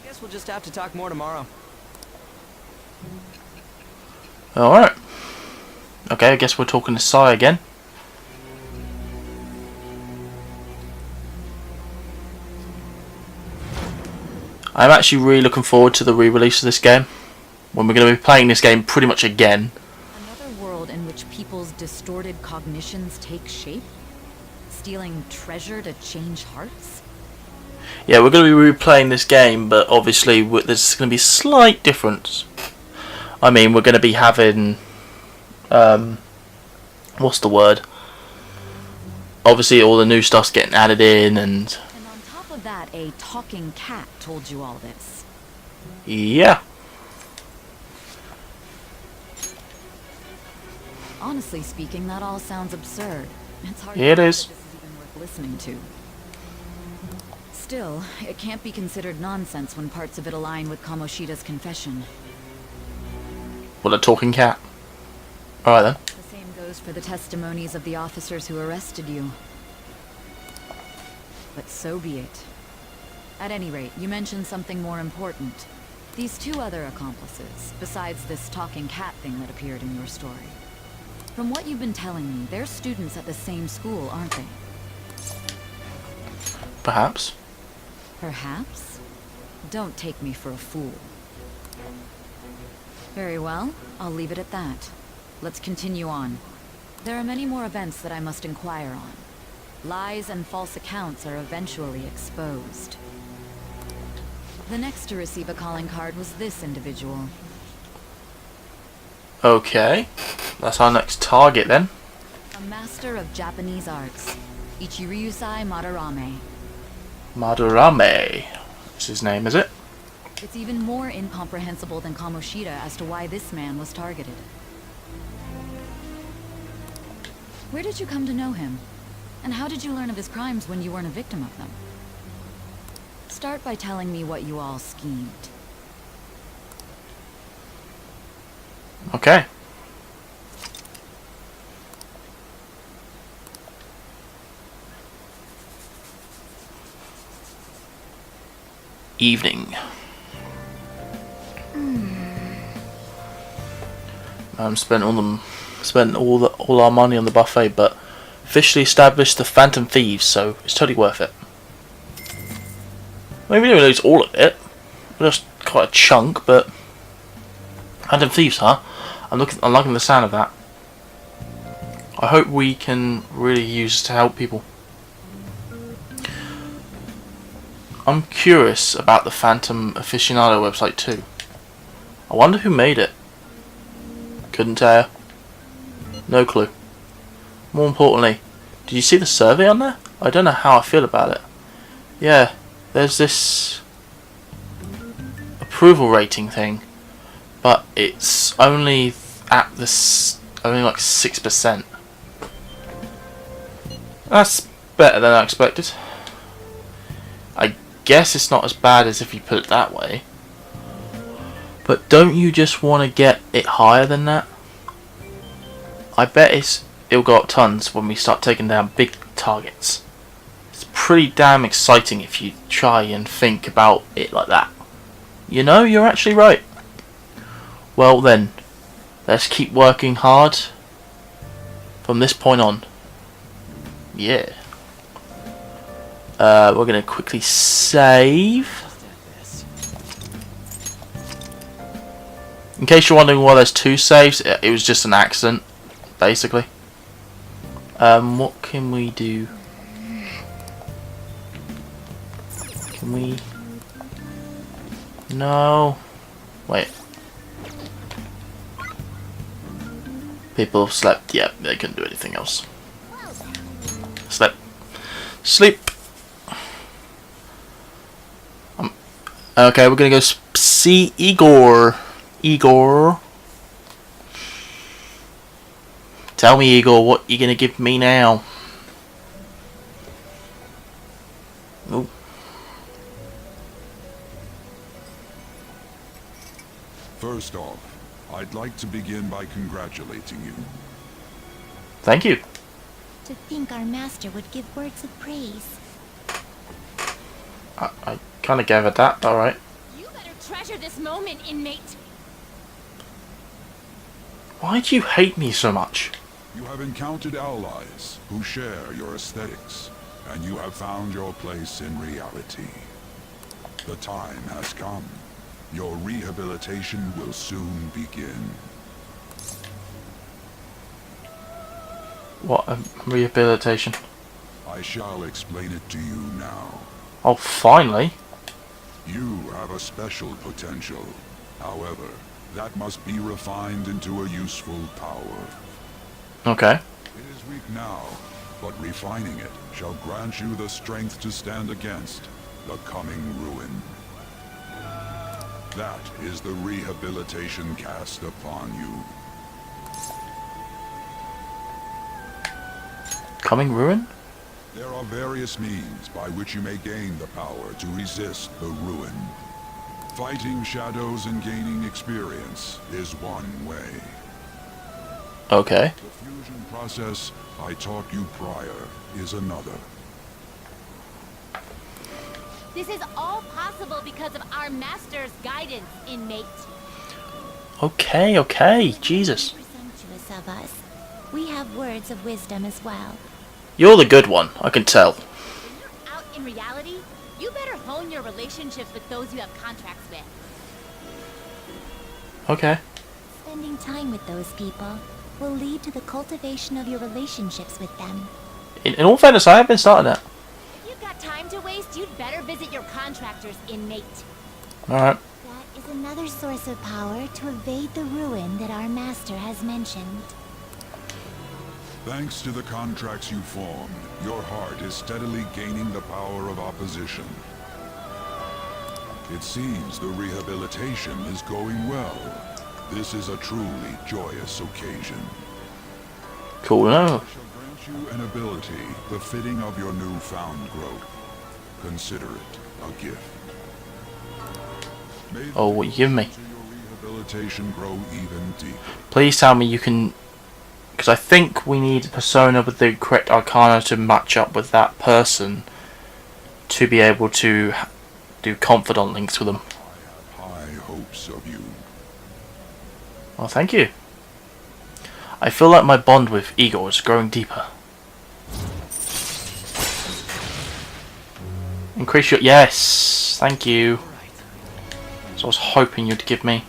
[SPEAKER 7] I guess we'll just have to talk more tomorrow.
[SPEAKER 1] Alright. Okay, I guess we're talking to Sai again. I'm actually really looking forward to the re-release of this game. When we're going to be playing this game pretty much again.
[SPEAKER 4] Another world in which people's distorted cognitions take shape? Stealing treasure to change hearts?
[SPEAKER 1] Yeah, we're going to be replaying this game, but obviously there's going to be a slight difference. I mean, we're going to be having... what's the word? Obviously all the new stuff's getting added in and...
[SPEAKER 4] And on top of that, a talking cat told you all this.
[SPEAKER 1] Yeah.
[SPEAKER 4] Honestly speaking, that all sounds absurd. It's hard
[SPEAKER 1] Yeah, it
[SPEAKER 4] to believe
[SPEAKER 1] is.
[SPEAKER 4] that this is even worth listening to. Still, it can't be considered nonsense when parts of it align with Kamoshida's confession.
[SPEAKER 1] Well, a talking cat. Alright then.
[SPEAKER 4] The same goes for the testimonies of the officers who arrested you. But so be it. At any rate, you mentioned something more important. These two other accomplices, besides this talking cat thing that appeared in your story. From what you've been telling me, they're students at the same school, aren't they?
[SPEAKER 1] Perhaps.
[SPEAKER 4] Perhaps? Don't take me for a fool. Very well, I'll leave it at that. Let's continue on. There are many more events that I must inquire on. Lies and false accounts are eventually exposed. The next to receive a calling card was this individual.
[SPEAKER 1] Okay. That's our next target then.
[SPEAKER 4] A master of Japanese arts, Ichiryusai Madarame.
[SPEAKER 1] Madarame is his name, is it?
[SPEAKER 4] It's even more incomprehensible than Kamoshida as to why this man was targeted. Where did you come to know him? And how did you learn of his crimes when you weren't a victim of them? Start by telling me what you all schemed.
[SPEAKER 1] Okay. Evening. Spent all our money on the buffet, but officially established the Phantom Thieves, so it's totally worth it. Maybe we didn't lose all of it, just quite a chunk, but Phantom Thieves, huh? I'm liking the sound of that. I hope we can really use to help people. I'm curious about the Phantom Aficionado website too. I wonder who made it. Couldn't tell you. No clue. More importantly, did you see the survey on there? I don't know how I feel about it. Yeah, there's this approval rating thing, but it's only at only like 6%. That's better than I expected. I guess it's not as bad as if you put it that way. But don't you just want to get it higher than that? I bet it'll go up tons when we start taking down big targets. It's pretty damn exciting if you try and think about it like that. You know, you're actually right. Well then, let's keep working hard from this point on. Yeah. We're gonna quickly save. In case you're wondering why there's 2 saves, it was just an accident, basically. What can we do? Can we? No. Wait. People have slept. Yeah, they couldn't do anything else. Sleep. Sleep. Okay, we're gonna go see Igor. Igor. Tell me, Igor, what you gonna give me now? Oh.
[SPEAKER 3] First off, I'd like to begin by congratulating you.
[SPEAKER 1] Thank you.
[SPEAKER 2] To think our master would give words of praise.
[SPEAKER 1] I kind of gathered that, but alright.
[SPEAKER 2] You better treasure this moment, inmate.
[SPEAKER 1] Why do you hate me so much?
[SPEAKER 3] You have encountered allies who share your aesthetics, and you have found your place in reality. The time has come. Your rehabilitation will soon begin.
[SPEAKER 1] What rehabilitation?
[SPEAKER 3] I shall explain it to you now.
[SPEAKER 1] Oh, finally.
[SPEAKER 3] You have a special potential. However, that must be refined into a useful power.
[SPEAKER 1] Okay.
[SPEAKER 3] It is weak now, but refining it shall grant you the strength to stand against the coming ruin. That is the rehabilitation cast upon you.
[SPEAKER 1] Coming ruin?
[SPEAKER 3] There are various means by which you may gain the power to resist the ruin. Fighting shadows and gaining experience is one way.
[SPEAKER 1] Okay.
[SPEAKER 3] The fusion process I taught you prior is another.
[SPEAKER 2] This is all possible because of our master's guidance, inmate.
[SPEAKER 1] Okay, okay. Jesus.
[SPEAKER 2] Presumptuous of us. We have words of wisdom as well.
[SPEAKER 1] You're the good one, I can tell.
[SPEAKER 2] When you're out in reality, you better hone your relationships with those you have contracts with.
[SPEAKER 1] Okay.
[SPEAKER 2] Spending time with those people will lead to the cultivation of your relationships with them.
[SPEAKER 1] In all fairness, I have been starting that.
[SPEAKER 2] If you've got time to waste, you'd better visit your contractors, inmate.
[SPEAKER 1] Alright.
[SPEAKER 2] That is another source of power to evade the ruin that our master has mentioned.
[SPEAKER 3] Thanks to the contracts you formed, your heart is steadily gaining the power of opposition. It seems the rehabilitation is going well. This is a truly joyous occasion.
[SPEAKER 1] Cool, no.
[SPEAKER 3] I shall grant you an ability befitting of your newfound growth. Consider it a gift. May
[SPEAKER 1] Oh, what you giving me?
[SPEAKER 3] to your rehabilitation grow even deeper.
[SPEAKER 1] Please tell me you can... Because I think we need a persona with the correct arcana to match up with that person to be able to do confidant links with them.
[SPEAKER 3] I have high hopes of you.
[SPEAKER 1] Well, thank you. I feel like my bond with Igor is growing deeper. Increase your... Yes! Thank you. So I was hoping you'd give me.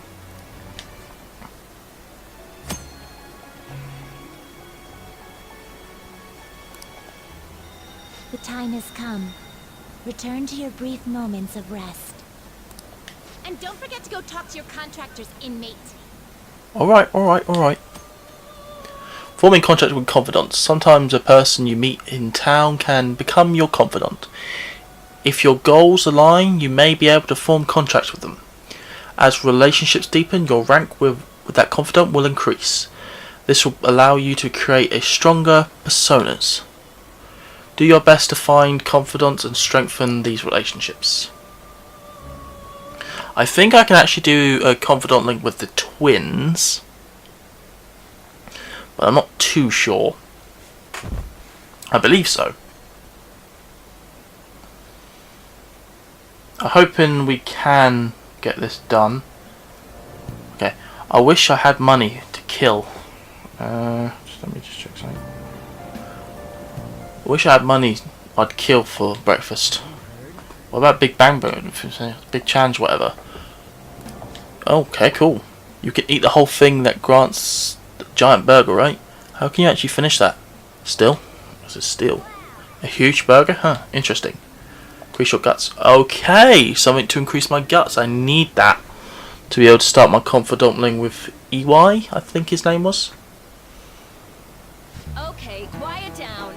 [SPEAKER 2] The time has come. Return to your brief moments of rest.
[SPEAKER 8] And don't forget to go talk to your contractor's inmate.
[SPEAKER 1] Alright. Forming contact with confidants. Sometimes a person you meet in town can become your confidant. If your goals align, you may be able to form contracts with them. As relationships deepen, your rank with that confidant will increase. This will allow you to create a stronger personas. Do your best to find confidants and strengthen these relationships. I think I can actually do a confidant link with the twins, but I'm not too sure. I believe so. I'm hoping we can get this done. Okay, I wish I had money to kill. Let me just check something. I wish I had money I'd kill for breakfast. What about Big Bang Boom? Big Challenge, whatever. Okay, cool. You can eat the whole thing that grants the giant burger, right? How can you actually finish that? Still? This is still. A huge burger? Huh, interesting. Increase your guts. Okay, something to increase my guts. I need that to be able to start my confidantling with EY, I think his name was.
[SPEAKER 8] Okay, quiet down.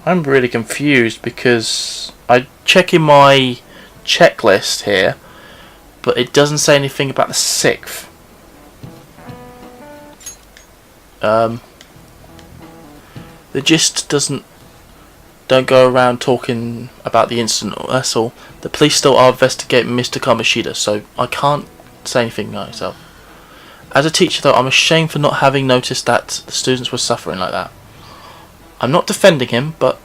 [SPEAKER 1] I'm really confused because I check in my checklist here, but it doesn't say anything about the 6th. The gist don't go around talking about the incident, that's all. The police still are investigating Mr. Kamoshida, so I can't say anything myself. As a teacher though, I'm ashamed for not having noticed that the students were suffering like that. I'm not defending him, but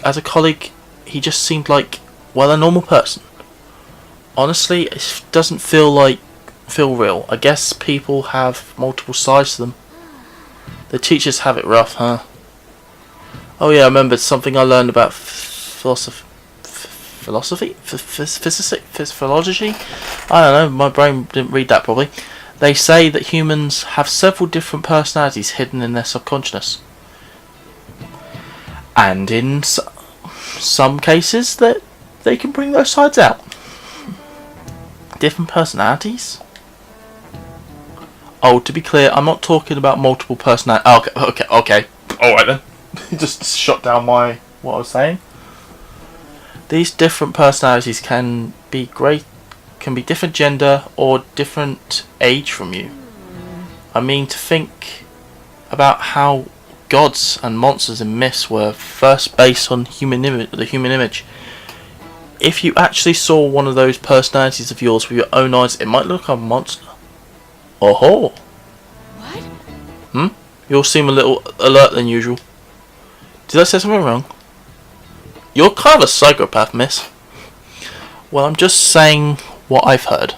[SPEAKER 1] as a colleague, he just seemed like, well, a normal person. Honestly, it doesn't feel real. I guess people have multiple sides to them. The teachers have it rough, huh? Oh yeah, I remembered something I learned about philosophy? Philology? I don't know, my brain didn't read that probably. They say that humans have several different personalities hidden in their subconsciousness. And in some cases, that they can bring those sides out. Different personalities? Oh, to be clear, I'm not talking about multiple personalities. Okay. Alright then. Just shut down what I was saying. These different personalities can be different gender or different age from you. I mean, to think about how gods and monsters in myths were first based on the human image. If you actually saw one of those personalities of yours with your own eyes, it might look like a monster. Oh-ho!
[SPEAKER 8] What?
[SPEAKER 1] You all seem a little alert than usual. Did I say something wrong? You're kind of a psychopath, miss. Well, I'm just saying what I've heard.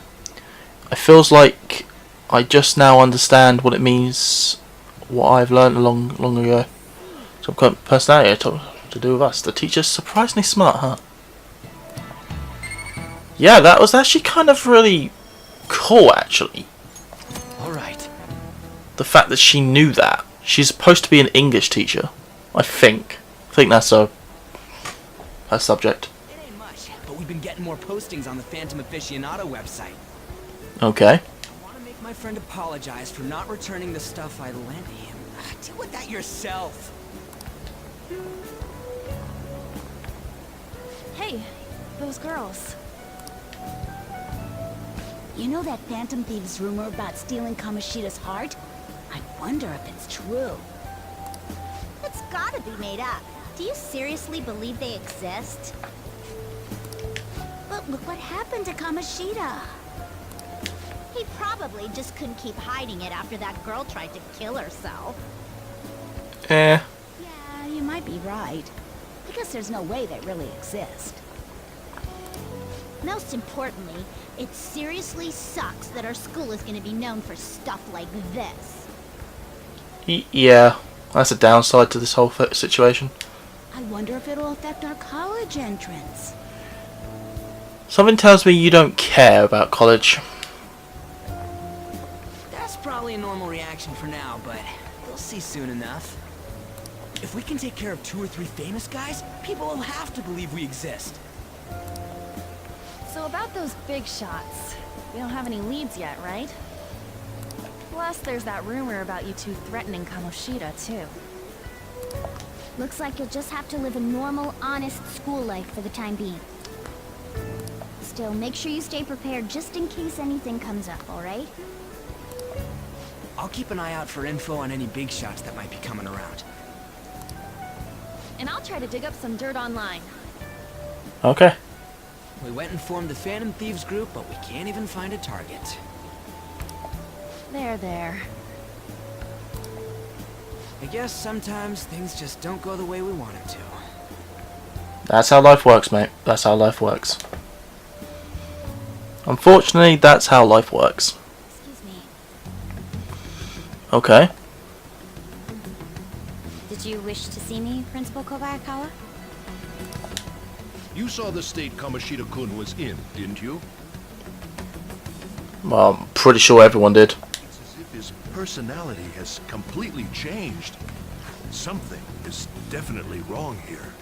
[SPEAKER 1] It feels like I just now understand what it means, what I've learned long ago. Some kind of personality to do with us. The teacher's surprisingly smart, huh? Yeah, that was actually kind of really cool, actually.
[SPEAKER 7] Alright.
[SPEAKER 1] The fact that she knew that. She's supposed to be an English teacher, I think. I think that's her subject.
[SPEAKER 7] It ain't much, but we've been getting more postings on the Phantom Aficionado website.
[SPEAKER 1] Okay.
[SPEAKER 7] I want to make my friend apologize for not returning the stuff I lent him. Deal with that yourself.
[SPEAKER 8] Hey, those girls.
[SPEAKER 2] You know that Phantom Thieves rumor about stealing Kamoshida's heart? I wonder if it's true. It's gotta be made up. Do you seriously believe they exist? But look what happened to Kamoshida. He probably just couldn't keep hiding it after that girl tried to kill herself. Yeah, you might be right. I guess there's no way they really exist. Most importantly, it seriously sucks that our school is going to be known for stuff like this.
[SPEAKER 1] Yeah, that's a downside to this whole situation.
[SPEAKER 2] I wonder if it'll affect our college entrance.
[SPEAKER 1] Something tells me you don't care about college.
[SPEAKER 7] That's probably a normal reaction for now, but They'll see soon enough. If we can take care of 2 or 3 famous guys, people will have to believe we exist.
[SPEAKER 8] So about those big shots, we don't have any leads yet, right? Plus, there's that rumor about you two threatening Kamoshida, too.
[SPEAKER 2] Looks like you'll just have to live a normal, honest school life for the time being. Still, make sure you stay prepared just in case anything comes up, alright?
[SPEAKER 7] I'll keep an eye out for info on any big shots that might be coming around.
[SPEAKER 8] And I'll try to dig up some dirt online.
[SPEAKER 1] Okay.
[SPEAKER 7] We went and formed the Phantom Thieves group, but we can't even find a target.
[SPEAKER 8] There.
[SPEAKER 7] I guess sometimes things just don't go the way we want it to.
[SPEAKER 1] That's how life works, mate. That's how life works. Unfortunately, that's how life works.
[SPEAKER 2] Excuse me.
[SPEAKER 1] Okay.
[SPEAKER 2] Did you wish to see me, Principal Kobayakawa?
[SPEAKER 10] You saw the state Kamoshida-kun was in, didn't you?
[SPEAKER 1] Well, I'm pretty sure everyone did.
[SPEAKER 10] It's as if his personality has completely changed. Something is definitely wrong here.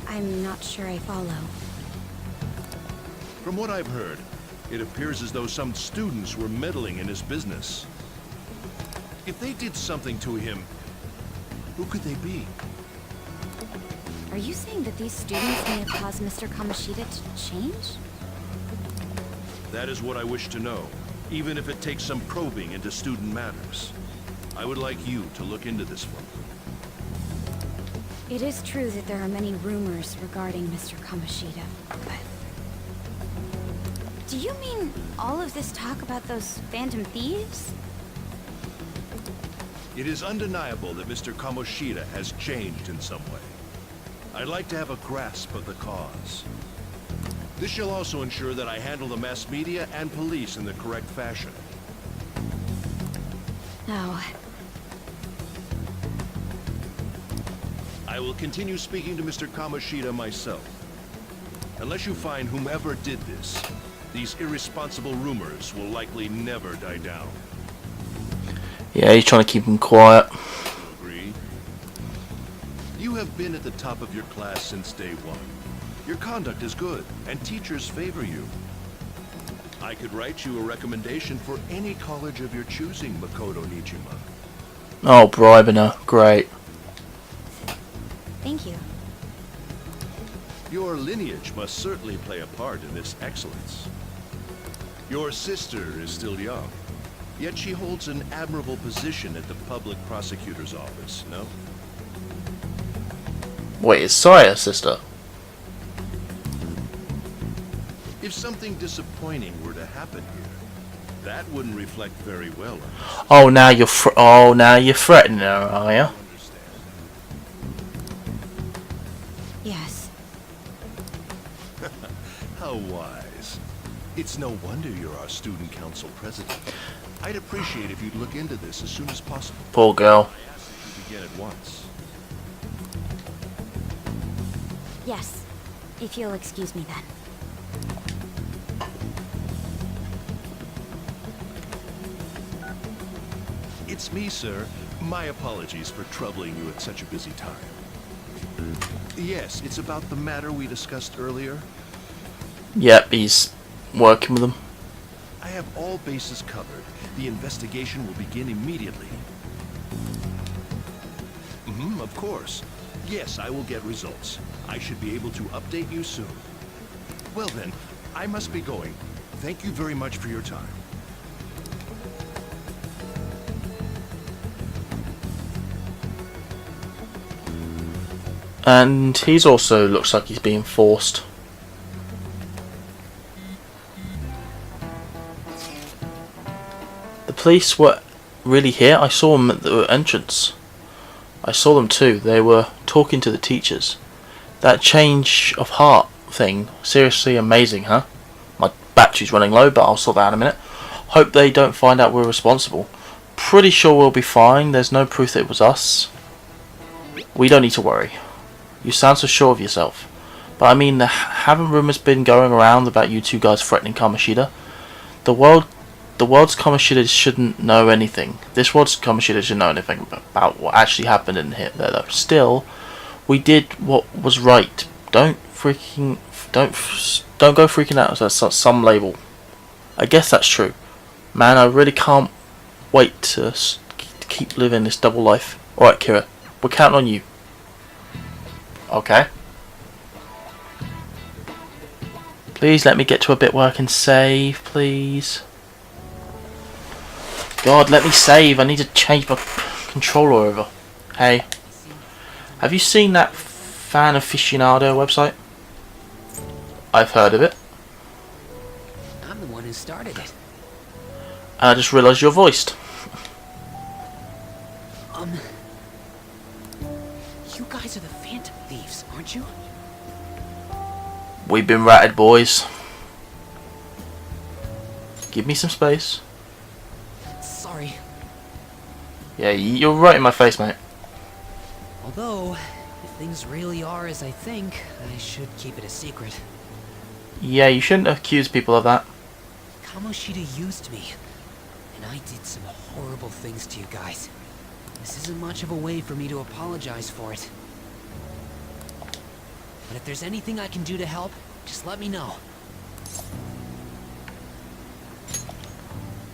[SPEAKER 2] I'm not sure I follow.
[SPEAKER 10] From what I've heard, it appears as though some students were meddling in his business. If they did something to him, who could they be?
[SPEAKER 2] Are you saying that these students may have caused Mr. Kamoshida to change?
[SPEAKER 10] That is what I wish to know, even if it takes some probing into student matters. I would like you to look into this for me.
[SPEAKER 2] It is true that there are many rumors regarding Mr. Kamoshida, but... Do you mean all of this talk about those Phantom Thieves?
[SPEAKER 10] It is undeniable that Mr. Kamoshida has changed in some way. I'd like to have a grasp of the cause. This shall also ensure that I handle the mass media and police in the correct fashion.
[SPEAKER 2] Oh,
[SPEAKER 10] I will continue speaking to Mr. Kamoshida myself. Unless you find whomever did this, these irresponsible rumors will likely never die down.
[SPEAKER 1] Yeah, he's trying to keep him quiet.
[SPEAKER 10] Agree? You have been at the top of your class since day one. Your conduct is good, and teachers favor you. I could write you a recommendation for any college of your choosing, Makoto Nijima.
[SPEAKER 1] Oh, bribing her. Great.
[SPEAKER 2] thank you.
[SPEAKER 10] Your lineage must certainly play a part in this excellence. Your sister is still young, yet she holds an admirable position at the public prosecutor's office, no?
[SPEAKER 1] Wait, is Saya's sister?
[SPEAKER 10] If something disappointing were to happen here, that wouldn't reflect very well on us.
[SPEAKER 1] Oh, now you're threatening her, are you?
[SPEAKER 2] Yes.
[SPEAKER 10] How wise. It's no wonder you're our student council president. I'd appreciate if you'd look into this as soon as possible.
[SPEAKER 1] Poor girl.
[SPEAKER 10] I ask that you begin at once.
[SPEAKER 2] Yes. If you'll excuse me then.
[SPEAKER 10] It's me, sir. My apologies for troubling you at such a busy time. Yes, it's about the matter we discussed earlier.
[SPEAKER 1] Yep, he's working with them.
[SPEAKER 10] I have all bases covered. The investigation will begin immediately. Of course. Yes, I will get results. I should be able to update you soon. Well then, I must be going. Thank you very much for your time.
[SPEAKER 1] And he's also looks like he's being forced. The police were really here. I saw them at the entrance. I saw them too. They were talking to the teachers. That change of heart thing, seriously amazing, huh? My battery's running low, but I'll sort that out in a minute. Hope they don't find out we're responsible. Pretty sure we'll be fine. There's no proof that it was us. We don't need to worry. You sound so sure of yourself. But I mean, haven't rumours been going around about you two guys threatening Kamoshida? The world the world's commentators shouldn't know anything. This world's commentators shouldn't know anything about what actually happened in here. Though, still, we did what was right. Don't go freaking out. That's some label. I guess that's true. Man, I really can't wait to keep living this double life. All right, Kira, we're counting on you. Okay. Please let me get to a bit where I can save, please. God, let me save. I need to change my controller over. Hey, have you seen that Fan Aficionado website? I've heard of it.
[SPEAKER 7] I'm the one who started it.
[SPEAKER 1] And I just realised you're voiced.
[SPEAKER 7] You guys are the Phantom Thieves, aren't you?
[SPEAKER 1] We've been ratted, boys. Give me some space.
[SPEAKER 7] Sorry.
[SPEAKER 1] Yeah, you're right in my face, mate.
[SPEAKER 7] Although, if things really are as I think, I should keep it a secret.
[SPEAKER 1] Yeah, you shouldn't accuse people of that.
[SPEAKER 7] Kamoshida used me, and I did some horrible things to you guys. This isn't much of a way for me to apologize for it. But if there's anything I can do to help, just let me know.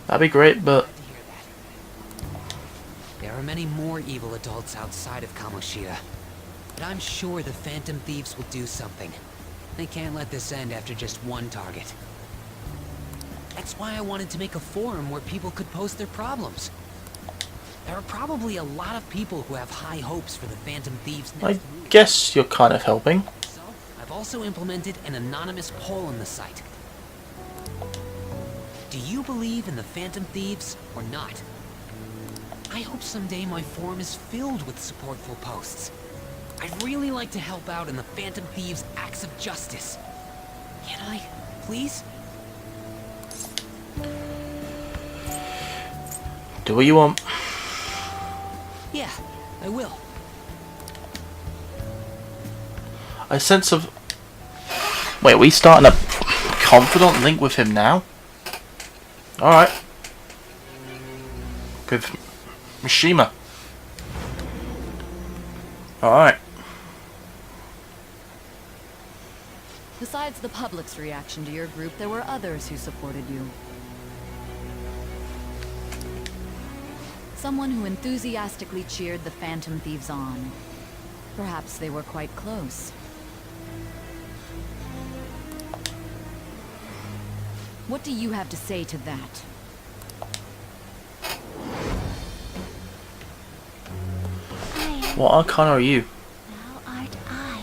[SPEAKER 1] That'd be great, but...
[SPEAKER 7] Glad to hear that. There are many more evil adults outside of Kamoshida, but I'm sure the Phantom Thieves will do something. They can't let this end after just one target. That's why I wanted to make a forum where people could post their problems. There are probably a lot of people who have high hopes for the Phantom Thieves next
[SPEAKER 1] I
[SPEAKER 7] move.
[SPEAKER 1] guess you're kind of helping.
[SPEAKER 7] So, I've also implemented an anonymous poll on the site. Do you believe in the Phantom Thieves or not? I hope someday my forum is filled with supportful posts. I'd really like to help out in the Phantom Thieves' acts of justice. Can I, please?
[SPEAKER 1] Do what you want.
[SPEAKER 7] Yeah, I will.
[SPEAKER 1] A sense of... Wait, are we starting a confidant link with him now? Alright. With Mishima. Alright.
[SPEAKER 4] Besides the public's reaction to your group, there were others who supported you. Someone who enthusiastically cheered the Phantom Thieves on. Perhaps they were quite close. What do you have to say to that?
[SPEAKER 1] What arcana are you?
[SPEAKER 2] Thou art I.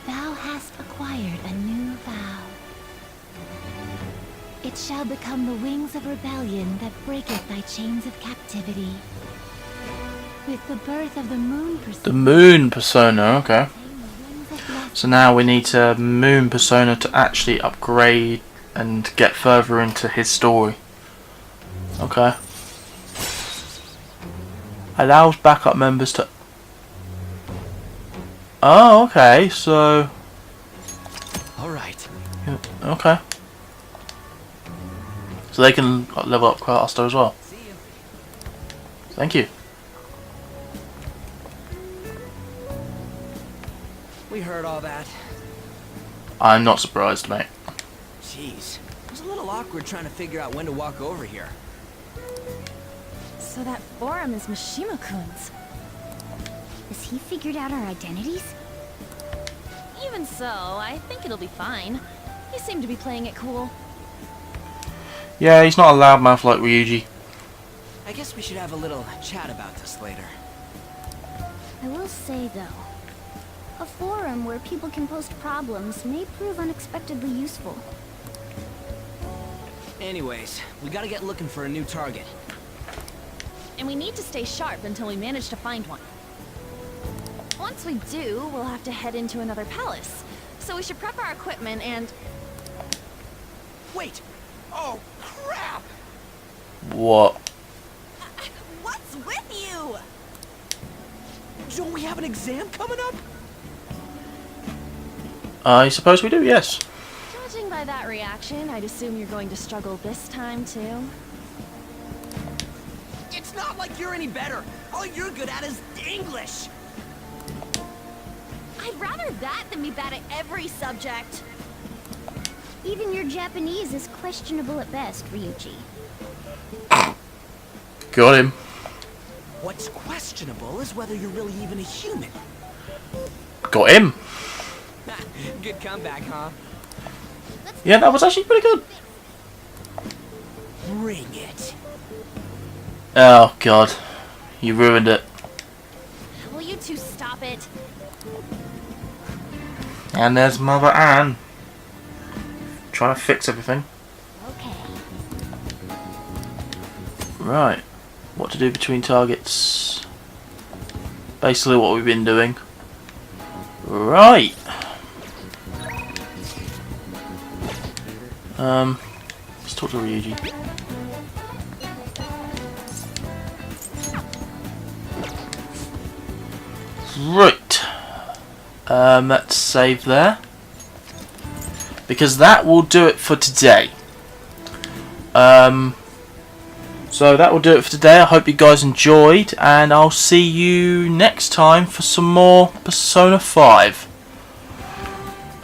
[SPEAKER 2] Thou hast acquired a new vow. It shall become the wings of rebellion that breaketh thy chains of captivity. With the birth of the moon persona.
[SPEAKER 1] The moon persona, okay. So now we need to moon persona to actually upgrade and get further into his story. Okay. Allows backup members to... Oh, okay, so...
[SPEAKER 7] Alright.
[SPEAKER 1] Okay. So they can level up quite faster as well.
[SPEAKER 7] See you.
[SPEAKER 1] Thank you.
[SPEAKER 7] We heard all that.
[SPEAKER 1] I'm not surprised, mate.
[SPEAKER 7] Jeez. It was a little awkward trying to figure out when to walk over here.
[SPEAKER 8] So that forum is Mishima-kun's.
[SPEAKER 2] Has he figured out our identities?
[SPEAKER 8] Even so, I think it'll be fine. He seemed to be playing it cool.
[SPEAKER 1] Yeah, he's not a loudmouth like Ryuji.
[SPEAKER 7] I guess we should have a little chat about this later.
[SPEAKER 2] I will say, though, a forum where people can post problems may prove unexpectedly useful.
[SPEAKER 7] Anyways, we gotta get looking for a new target.
[SPEAKER 8] And we need to stay sharp until we manage to find one. Once we do, we'll have to head into another palace. So we should prep our equipment and...
[SPEAKER 7] Wait! Oh, crap!
[SPEAKER 1] What?
[SPEAKER 8] What's with you?
[SPEAKER 7] Don't we have an exam coming up?
[SPEAKER 1] I suppose we do, yes.
[SPEAKER 8] Judging by that reaction, I'd assume you're going to struggle this time, too.
[SPEAKER 7] It's not like you're any better. All you're good at is English.
[SPEAKER 2] I'd rather that than be bad at every subject. Even your Japanese is questionable at best, Ryuji.
[SPEAKER 1] Got him.
[SPEAKER 7] What's questionable is whether you're really even a human.
[SPEAKER 1] Got him.
[SPEAKER 7] Good comeback, huh?
[SPEAKER 1] Yeah, that was actually pretty good.
[SPEAKER 7] Bring it.
[SPEAKER 1] Oh god, you ruined it.
[SPEAKER 2] Will you two stop it?
[SPEAKER 1] And there's Mother Anne trying to fix everything.
[SPEAKER 2] Okay.
[SPEAKER 1] Right, what to do between targets? Basically what we've been doing. Right. Let's talk to Ryuji. Right. Let's save there. Because that will do it for today. So that will do it for today. I hope you guys enjoyed, and I'll see you next time for some more Persona 5.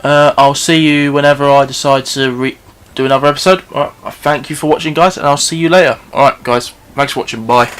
[SPEAKER 1] I'll see you whenever I decide to do another episode. Alright, thank you for watching, guys, and I'll see you later. Alright, guys, thanks for watching. Bye.